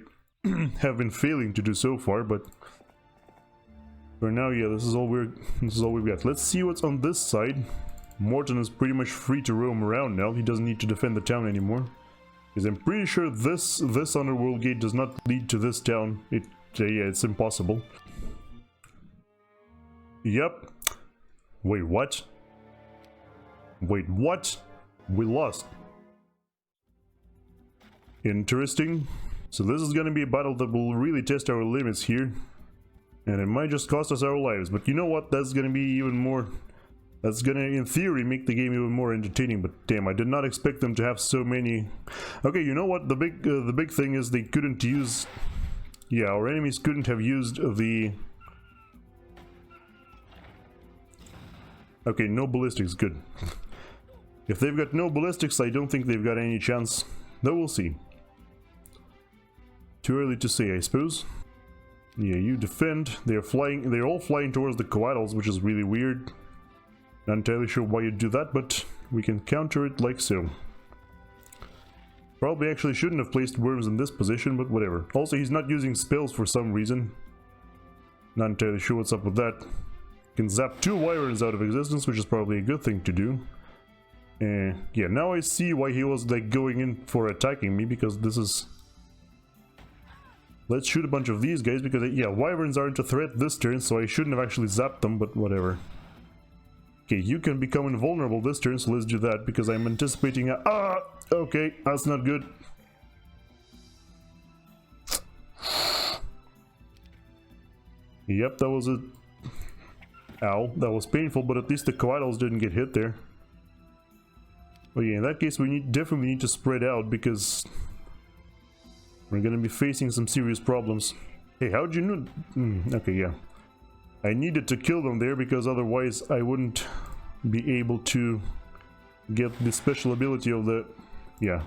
have been failing to do so far, but for now, yeah, this is all we've got. Let's see what's on this side. Morton is pretty much free to roam around now. He doesn't need to defend the town anymore, because I'm pretty sure this underworld gate does not lead to this town. Yeah, it's impossible. Yep. Wait, what? Wait, what? We lost. Interesting. So this is gonna be a battle that will really test our limits here. And it might just cost us our lives, but you know what? That's gonna be even more... that's gonna, in theory, make the game even more entertaining, but damn, I did not expect them to have so many... Okay, you know what? The big thing is they couldn't use... yeah, our enemies couldn't have used the... okay, no ballistics, good. If they've got no ballistics, I don't think they've got any chance. Though we'll see. Too early to say, I suppose. Yeah, you defend. They're all flying towards the Couatls, which is really weird. Not entirely sure why you do that, but we can counter it like so. Probably actually shouldn't have placed worms in this position, but whatever. Also, he's not using spells for some reason. Not entirely sure what's up with that. Can zap 2 wyverns out of existence, which is probably a good thing to do. Yeah, now I see why he was like going in for attacking me, because this is... let's shoot a bunch of these guys, because yeah, wyverns aren't a threat this turn, so I shouldn't have actually zapped them, but whatever. Okay, you can become invulnerable this turn, so let's do that, because I'm anticipating a... ah! Okay, that's not good. Yep, that was a... ow, that was painful, but at least the Couatls didn't get hit there. Oh yeah, in that case we definitely need to spread out, because we're gonna be facing some serious problems. Hey, how'd you know? Okay, yeah. I needed to kill them there, because otherwise I wouldn't be able to get the special ability of the... yeah.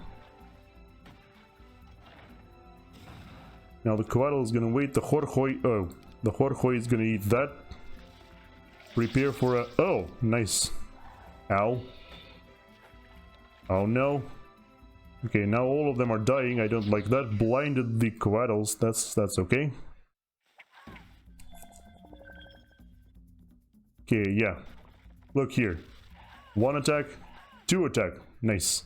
Now the Couatls is gonna wait. The Khorkhoi, oh, the Khorkhoi is gonna eat that. Prepare for a, oh, nice. Ow. Oh no. Okay, now all of them are dying. I don't like that. Blinded the Couatls. That's okay. Okay, yeah. Look here. 1 attack, 2 attack. Nice.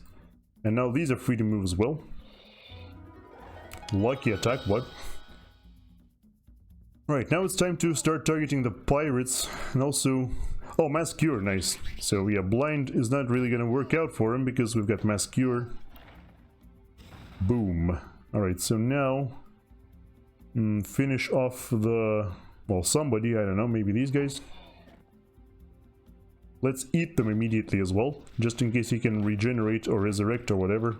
And now these are free to move as well. Lucky attack, what? Right, now it's time to start targeting the pirates and also... Oh, Mass Cure, nice. So yeah, blind is not really gonna work out for him because we've got Mass Cure. Boom. Alright, so now... finish off the... Well, somebody, I don't know, maybe these guys? Let's eat them immediately as well, just in case he can regenerate or resurrect or whatever.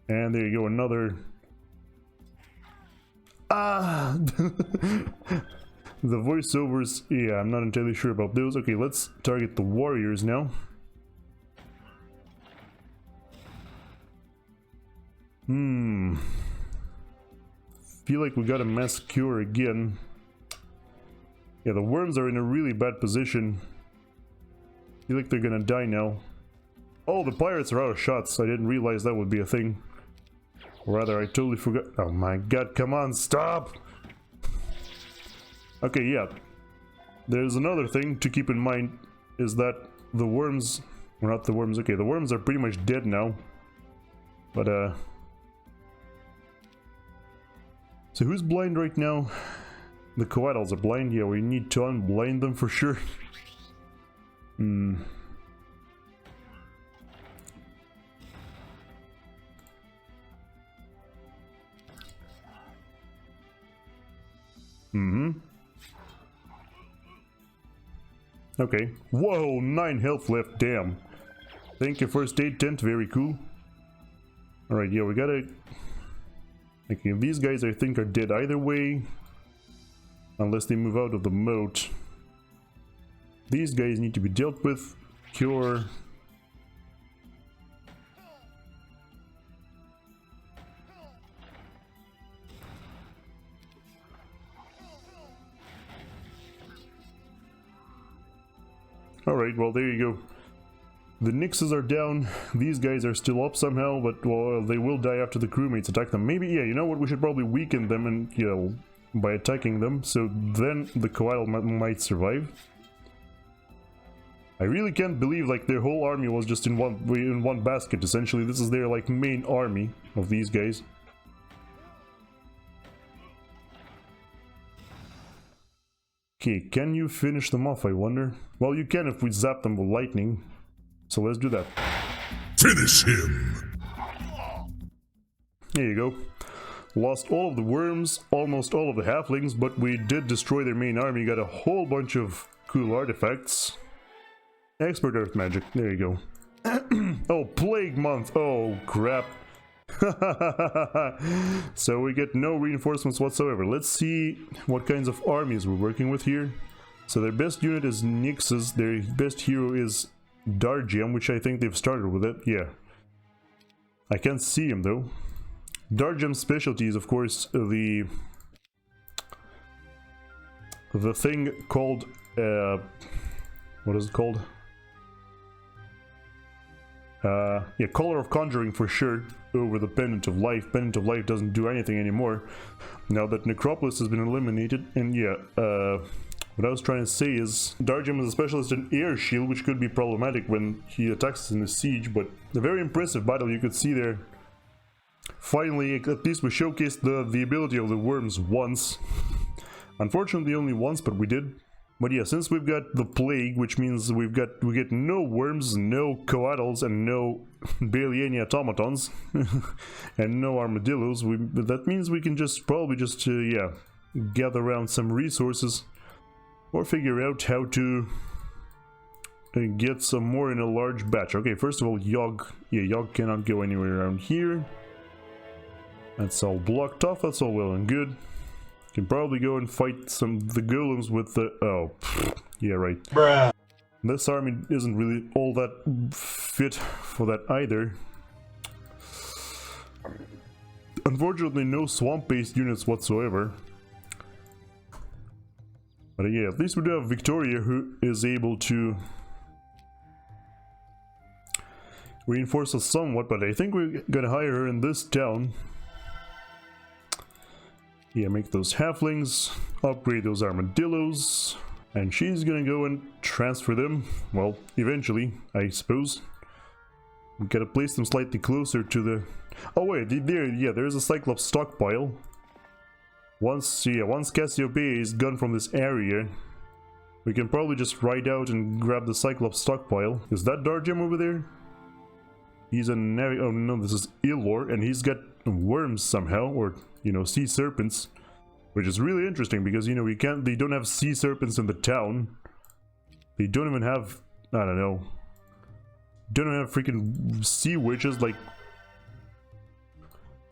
And there you go, another... Ah! The voiceovers, yeah, I'm not entirely sure about those. Okay, let's target the warriors now. Feel like we got a Mass Cure again. Yeah, the worms are in a really bad position. Feel like they're gonna die now. Oh, the pirates are out of shots. I didn't realize that would be a thing. Or rather, I totally forgot. Oh my god, come on, stop! Okay, yeah. There's another thing to keep in mind, is that the worms... Well, not the worms, okay, the worms are pretty much dead now. But, so who's blind right now? The Couatls are blind? Yeah, we need to unblind them for sure. Okay. Whoa, 9 health left, damn. Thank you, first aid tent, very cool. Alright, yeah, we gotta... Okay, these guys I think are dead either way. Unless they move out of the moat. These guys need to be dealt with. Cure. Alright, well there you go. The Nixes are down. These guys are still up somehow, but well, they will die after the crewmates attack them. Maybe, yeah, you know what, we should probably weaken them and, you know, by attacking them, so then the Couatl might survive. I really can't believe like their whole army was just in one basket. Essentially, this is their like main army of these guys. Okay, can you finish them off, I wonder? Well, you can if we zap them with lightning. So let's do that. Finish him! There you go. Lost all of the worms, almost all of the halflings, but we did destroy their main army. Got a whole bunch of cool artifacts. Expert earth magic, there you go. Oh, plague month, oh crap. So we get no reinforcements whatsoever. Let's see what kinds of armies we're working with here. So their best unit is Nix's, their best hero is Dargium, which I think they've started with it, yeah. I can't see him though. Dargium's specialty is of course the thing called, what is it called? Yeah, Collar of Conjuring for sure, over the Pendant of Life. Pendant of Life doesn't do anything anymore, now that Necropolis has been eliminated, and yeah, what I was trying to say is, Dargium is a specialist in air shield, which could be problematic when he attacks us in the siege, but a very impressive battle you could see there. Finally, at least we showcased the ability of the worms once. Unfortunately only once, but we did. But yeah, since we've got the plague, which means we get no worms, no Couatls, and no barely any automatons, and no armadillos, that means we can probably just yeah, gather around some resources, or figure out how to get some more in a large batch. Okay, first of all, Yogg. Yeah, Yogg cannot go anywhere around here. That's all blocked off, that's all well and good. Can probably go and fight the golems with the... Oh, yeah, right. Bruh. This army isn't really all that fit for that either. unfortunately no swamp-based units whatsoever. But yeah, at least we do have Victoria, who is able to reinforce us somewhat, but I think we're gonna hire her in this town. Yeah, make those halflings, upgrade those armadillos, and she's gonna go and transfer them, well, eventually, I suppose. We gotta place them slightly closer to the... Oh wait, there's a Cyclops stockpile. Once Cassiopeia is gone from this area, we can probably just ride out and grab the Cyclops stockpile. Is that Dargem over there? He's a oh no, this is Ilor, and he's got worms somehow, or, you know, sea serpents. Which is really interesting, because, you know, they don't have sea serpents in the town. They don't even have, I don't know, don't even have freaking sea witches, like...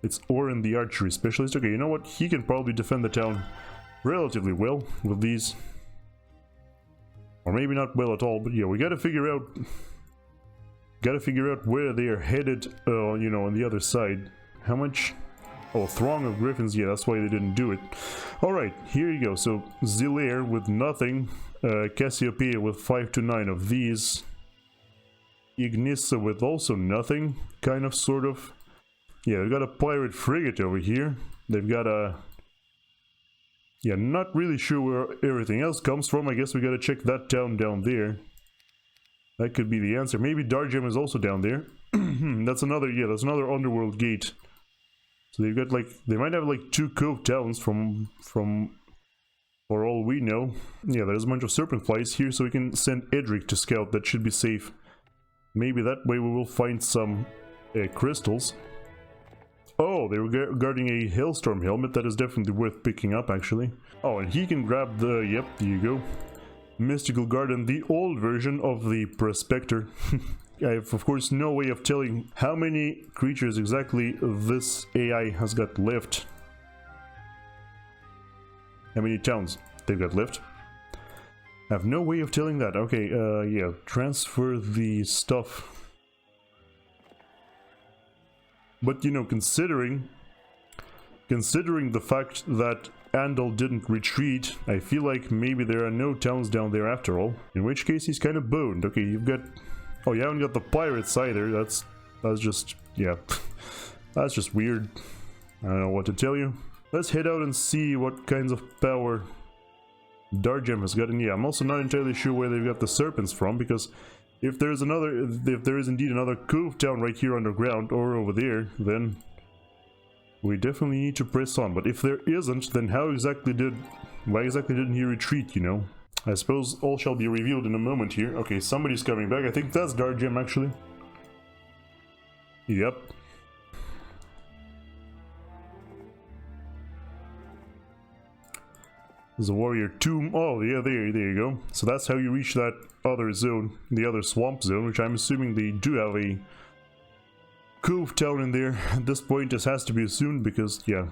It's Orin the archery specialist. Okay, you know what? He can probably defend the town relatively well with these. Or maybe not well at all, but yeah, we gotta figure out where they are headed, you know, on the other side. How much? Oh, throng of griffins, yeah, that's why they didn't do it. Alright, here you go. So, Zilair with nothing, Cassiopeia with 5 to 9 of these, Ignissa with also nothing, kind of, sort of. Yeah, they've got a pirate frigate over here. They've got a... Yeah, not really sure where everything else comes from. I guess we gotta check that town down there. That could be the answer. Maybe Dargem is also down there. That's another underworld gate. So they've got, like, they might have like 2 cove towns from for all we know. Yeah, there's a bunch of serpent flies here, so we can send Edric to scout. That should be safe. Maybe that way we will find some crystals. Oh, they were guarding a hailstorm helmet. That is definitely worth picking up, actually. Oh, and he can grab the, yep, there you go. Mystical Garden, the old version of the Prospector. I have, of course, no way of telling how many creatures exactly this AI has got left. How many towns they've got left. I have no way of telling that. Okay, yeah, transfer the stuff. But, you know, considering the fact that Andal didn't retreat, I feel like maybe there are no towns down there after all. In which case he's kind of boned. Okay, you've got... Oh, you haven't got the pirates either. That's just... yeah. That's just weird. I don't know what to tell you. Let's head out and see what kinds of power Dargem has gotten. Yeah, I'm also not entirely sure where they've got the serpents from, because if there is indeed another cove town right here underground or over there, then we definitely need to press on. But if there isn't, then why exactly didn't he retreat, you know? I suppose all shall be revealed in a moment here. Okay, somebody's coming back. I think that's Dargem, actually. Yep. There's a warrior tomb. Oh, yeah, there you go. So that's how you reach that other zone, the other swamp zone, which I'm assuming they do have a cove town in there. At this point, this has to be assumed because, yeah,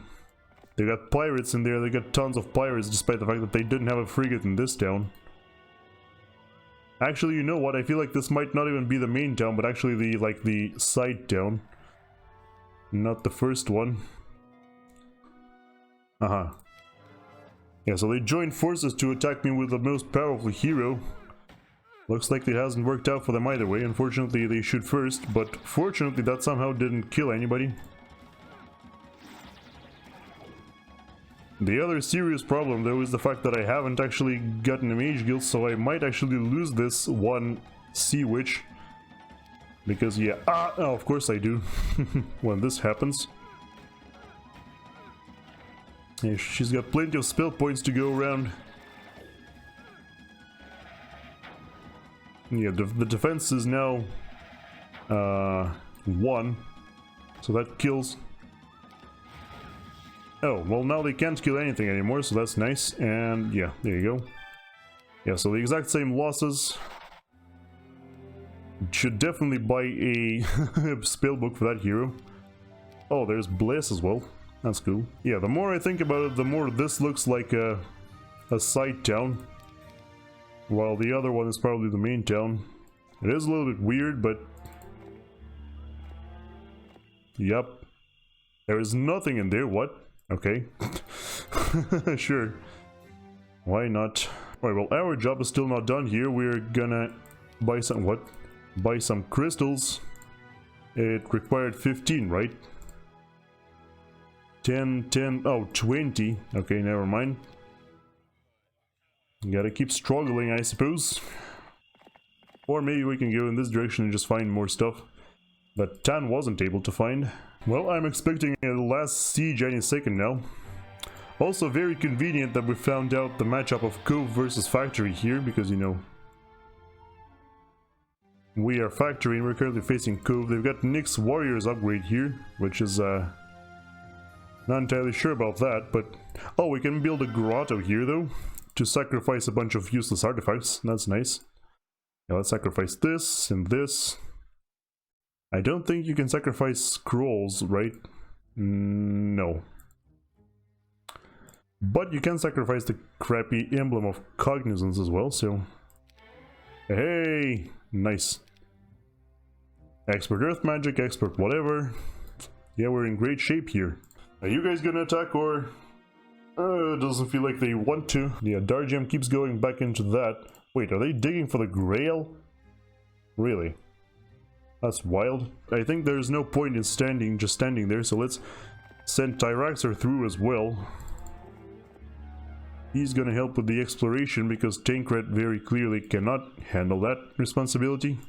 they got pirates in there. They got tons of pirates, despite the fact that they didn't have a frigate in this town. Actually, you know what? I feel like this might not even be the main town, but actually the side town, not the first one. Yeah, so they joined forces to attack me with the most powerful hero. Looks like it hasn't worked out for them either way. Unfortunately, they shoot first, but fortunately that somehow didn't kill anybody. The other serious problem, though, is the fact that I haven't actually gotten a mage guild, so I might actually lose this one sea witch. Because, yeah, oh, of course I do, when this happens. Yeah, she's got plenty of spell points to go around. Yeah, the defense is now 1, so that kills. Oh, well now they can't kill anything anymore, so that's nice, and yeah, there you go. Yeah, so the exact same losses. Should definitely buy a spellbook for that hero. Oh, there's Bliss as well. That's cool. Yeah, the more I think about it, the more this looks like a side town, while the other one is probably the main town. It is a little bit weird, but... Yep. There is nothing in there, what? Okay. Sure. Why not? Alright, well, our job is still not done here. We're gonna buy some, what? Buy some crystals. It required 15, right? 10, 10, oh, 20. Okay, never mind. Gotta keep struggling, I suppose. Or maybe we can go in this direction and just find more stuff that Tan wasn't able to find. Well, I'm expecting a last siege any second now. Also very convenient that we found out the matchup of Cove versus Factory here, because, you know, we are Factory and we're currently facing Cove. They've got Nick's Warriors upgrade here, which is, not entirely sure about that, but... Oh, we can build a grotto here, though, to sacrifice a bunch of useless artifacts. That's nice. Yeah, let's sacrifice this and this. I don't think you can sacrifice scrolls, right? No. But you can sacrifice the crappy emblem of cognizance as well, so... Hey! Nice. Expert earth magic, expert whatever. Yeah, we're in great shape here. Are you guys gonna attack or... it doesn't feel like they want to. Yeah, Dargem keeps going back into that. Wait, are they digging for the Grail? Really? That's wild. I think there's no point in just standing there, so let's send Tyraxer through as well. He's gonna help with the exploration because Tancred very clearly cannot handle that responsibility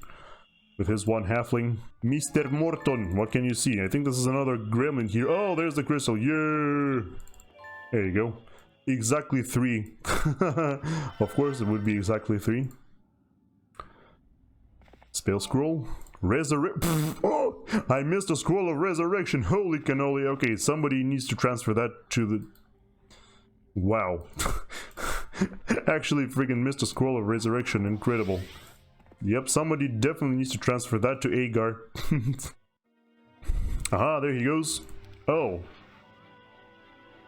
with his one halfling. Mr. Morton, what can you see? I think this is another gremlin here. Oh, there's the crystal. Yeah! There you go. Exactly 3. Of course it would be exactly 3. Spell scroll. Resurrect. Oh! I missed a scroll of resurrection. Holy cannoli. Okay, somebody needs to transfer that to the... Wow. Actually freaking missed a scroll of resurrection. Incredible. Yep, somebody definitely needs to transfer that to Agar. Aha, there he goes. Oh.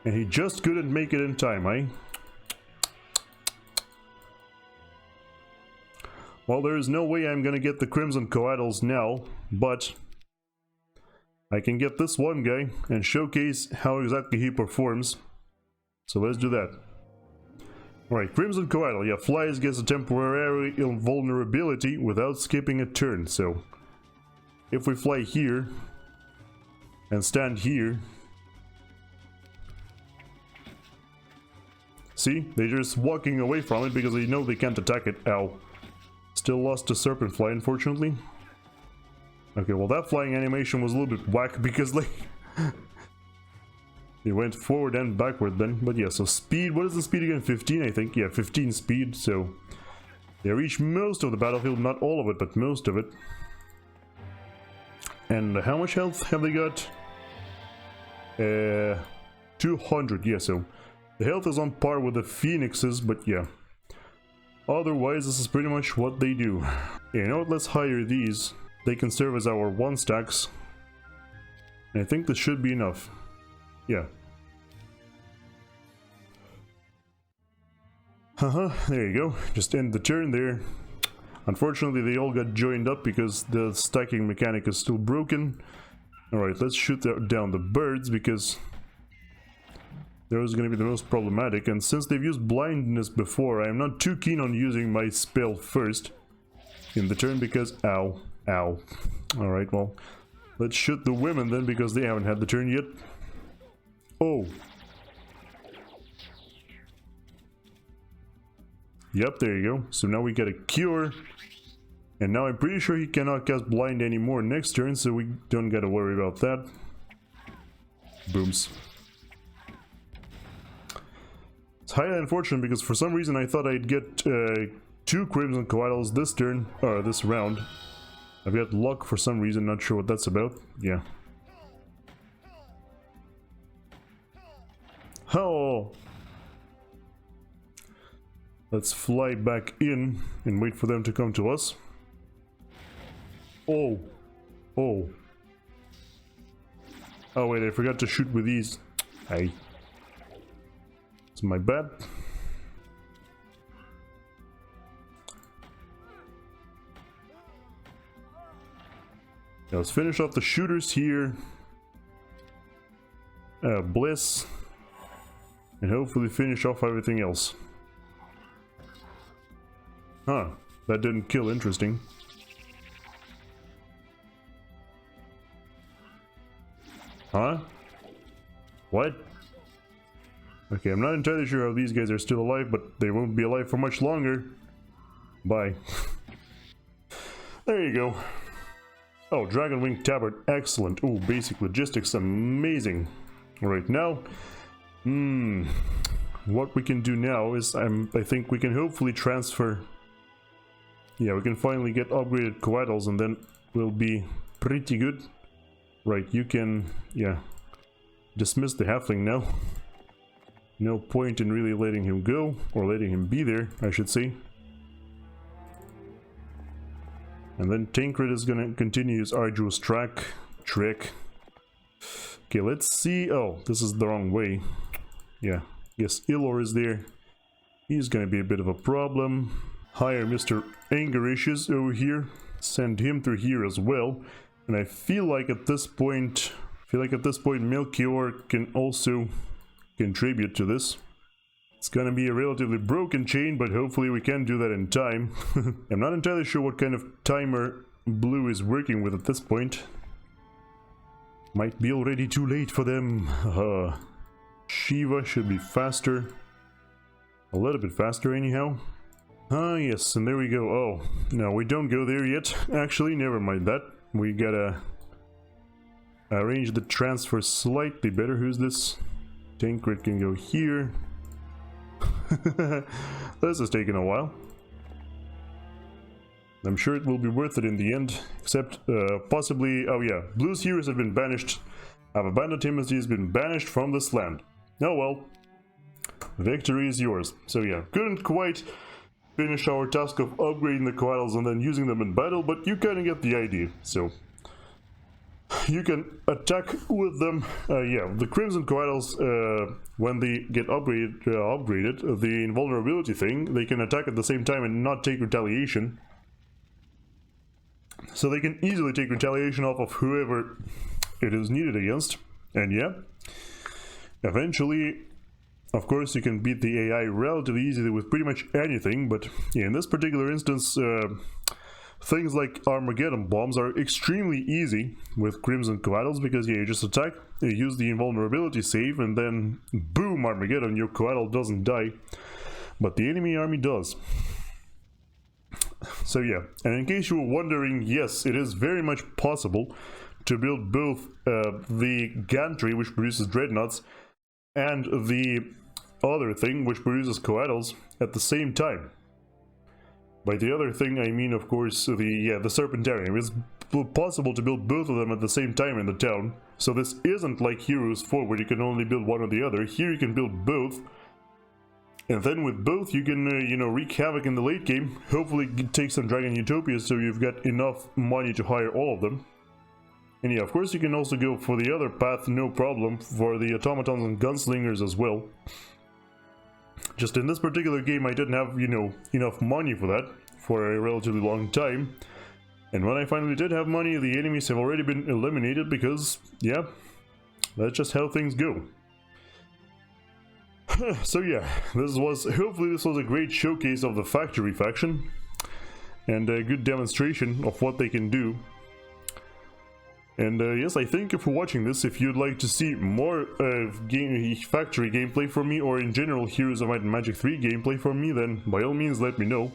And he just couldn't make it in time, eh? Well, there is no way I'm gonna get the Crimson Couatls now, but I can get this one guy and showcase how exactly he performs. So let's do that. Alright, Crimson Couatl, yeah, flies gets a temporary invulnerability without skipping a turn, so if we fly here and stand here, see, they're just walking away from it because they know they can't attack it. Ow. Still lost to Serpent Fly, unfortunately. Okay, well that flying animation was a little bit whack because like... It went forward and backward then, but yeah, so speed, what is the speed again? 15, I think, yeah, 15 speed, so they reach most of the battlefield, not all of it, but most of it. And how much health have they got? 200, yeah, so the health is on par with the Phoenixes, but yeah. Otherwise, this is pretty much what they do. Yeah, you know what, let's hire these. They can serve as our 1-stacks. And I think this should be enough. Yeah. There you go. Just end the turn there. Unfortunately, they all got joined up because the stacking mechanic is still broken. Alright, let's shoot down the birds because those are going to be the most problematic. And since they've used blindness before, I am not too keen on using my spell first in the turn because... Ow. Ow. Alright, well, let's shoot the women then because they haven't had the turn yet. Oh. Yep, there you go. So now we get a cure. And now I'm pretty sure he cannot cast blind anymore next turn, so we don't gotta worry about that. Booms. It's highly unfortunate because for some reason I thought I'd get 2 Crimson Couatls this turn, or this round. I've got luck for some reason, not sure what that's about. Yeah. Oh! Let's fly back in and wait for them to come to us. Oh! Oh! Oh wait, I forgot to shoot with these. Hey. It's my bad. Now let's finish off the shooters here. Bliss, and hopefully finish off everything else. Huh, that didn't kill, interesting. Huh? What? Okay, I'm not entirely sure how these guys are still alive, but they won't be alive for much longer. Bye. There you go. Oh, Dragon Wing Tabard, excellent. Oh, basic logistics, amazing. Right now, what we can do now is, I think we can hopefully transfer. Yeah, we can finally get upgraded Couatls, and then we'll be pretty good. Right, you can, yeah, dismiss the halfling now. No point in really letting him go, or letting him be there, I should say. And then Tancred is gonna continue his arduous trek. Okay, let's see. Oh, this is the wrong way. Yeah, yes, Ilor is there. He's gonna be a bit of a problem. Hire Mr. Anger Issues over here. Send him through here as well. And I feel like at this point, Melchior can also contribute to this. It's gonna be a relatively broken chain, but hopefully we can do that in time. I'm not entirely sure what kind of timer Blue is working with at this point. Might be already too late for them. Shiva should be faster. A little bit faster anyhow. Ah, yes, and there we go. Oh, no, we don't go there yet. Actually, never mind that. We gotta arrange the transfer slightly better. Who's this? Tancred can go here. This is taking a while. I'm sure it will be worth it in the end, except possibly, oh yeah, Blue's heroes have been banished. I've abandoned him as he has been banished from this land. Oh well, victory is yours. So yeah, couldn't quite finish our task of upgrading the Couatls and then using them in battle, but you kind of get the idea. So you can attack with them. Yeah, the Crimson Couatls, when they get upgraded, the invulnerability thing, they can attack at the same time and not take retaliation. So they can easily take retaliation off of whoever it is needed against. And yeah, eventually, of course, you can beat the AI relatively easily with pretty much anything, but yeah, in this particular instance, things like Armageddon bombs are extremely easy with Crimson Couatls, because yeah, you just attack, you use the invulnerability save, and then boom, Armageddon, your Couatl doesn't die, but the enemy army does. So yeah, and in case you were wondering, yes, it is very much possible to build both the gantry, which produces dreadnoughts, and the other thing, which produces Couatls, at the same time. By the other thing, I mean, of course, the Serpentarium. It's possible to build both of them at the same time in the town. So this isn't like Heroes 4, where you can only build one or the other. Here you can build both. And then with both, you can, you know, wreak havoc in the late game. Hopefully take some Dragon Utopias so you've got enough money to hire all of them. And yeah, of course you can also go for the other path, no problem, for the automatons and gunslingers as well. Just in this particular game, I didn't have, you know, enough money for that for a relatively long time. And when I finally did have money, the enemies have already been eliminated because, yeah, that's just how things go. So yeah, hopefully this was a great showcase of the factory faction and a good demonstration of what they can do. And yes, I thank you for watching this. If you'd like to see more factory gameplay from me, or in general Heroes of Might and Magic 3 gameplay from me, then by all means let me know.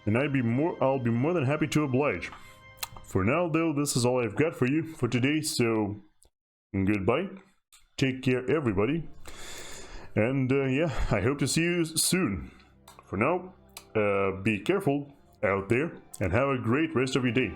And I'll be more than happy to oblige. For now though, this is all I've got for you for today, so goodbye. Take care everybody. And yeah, I hope to see you soon. For now, be careful out there and have a great rest of your day.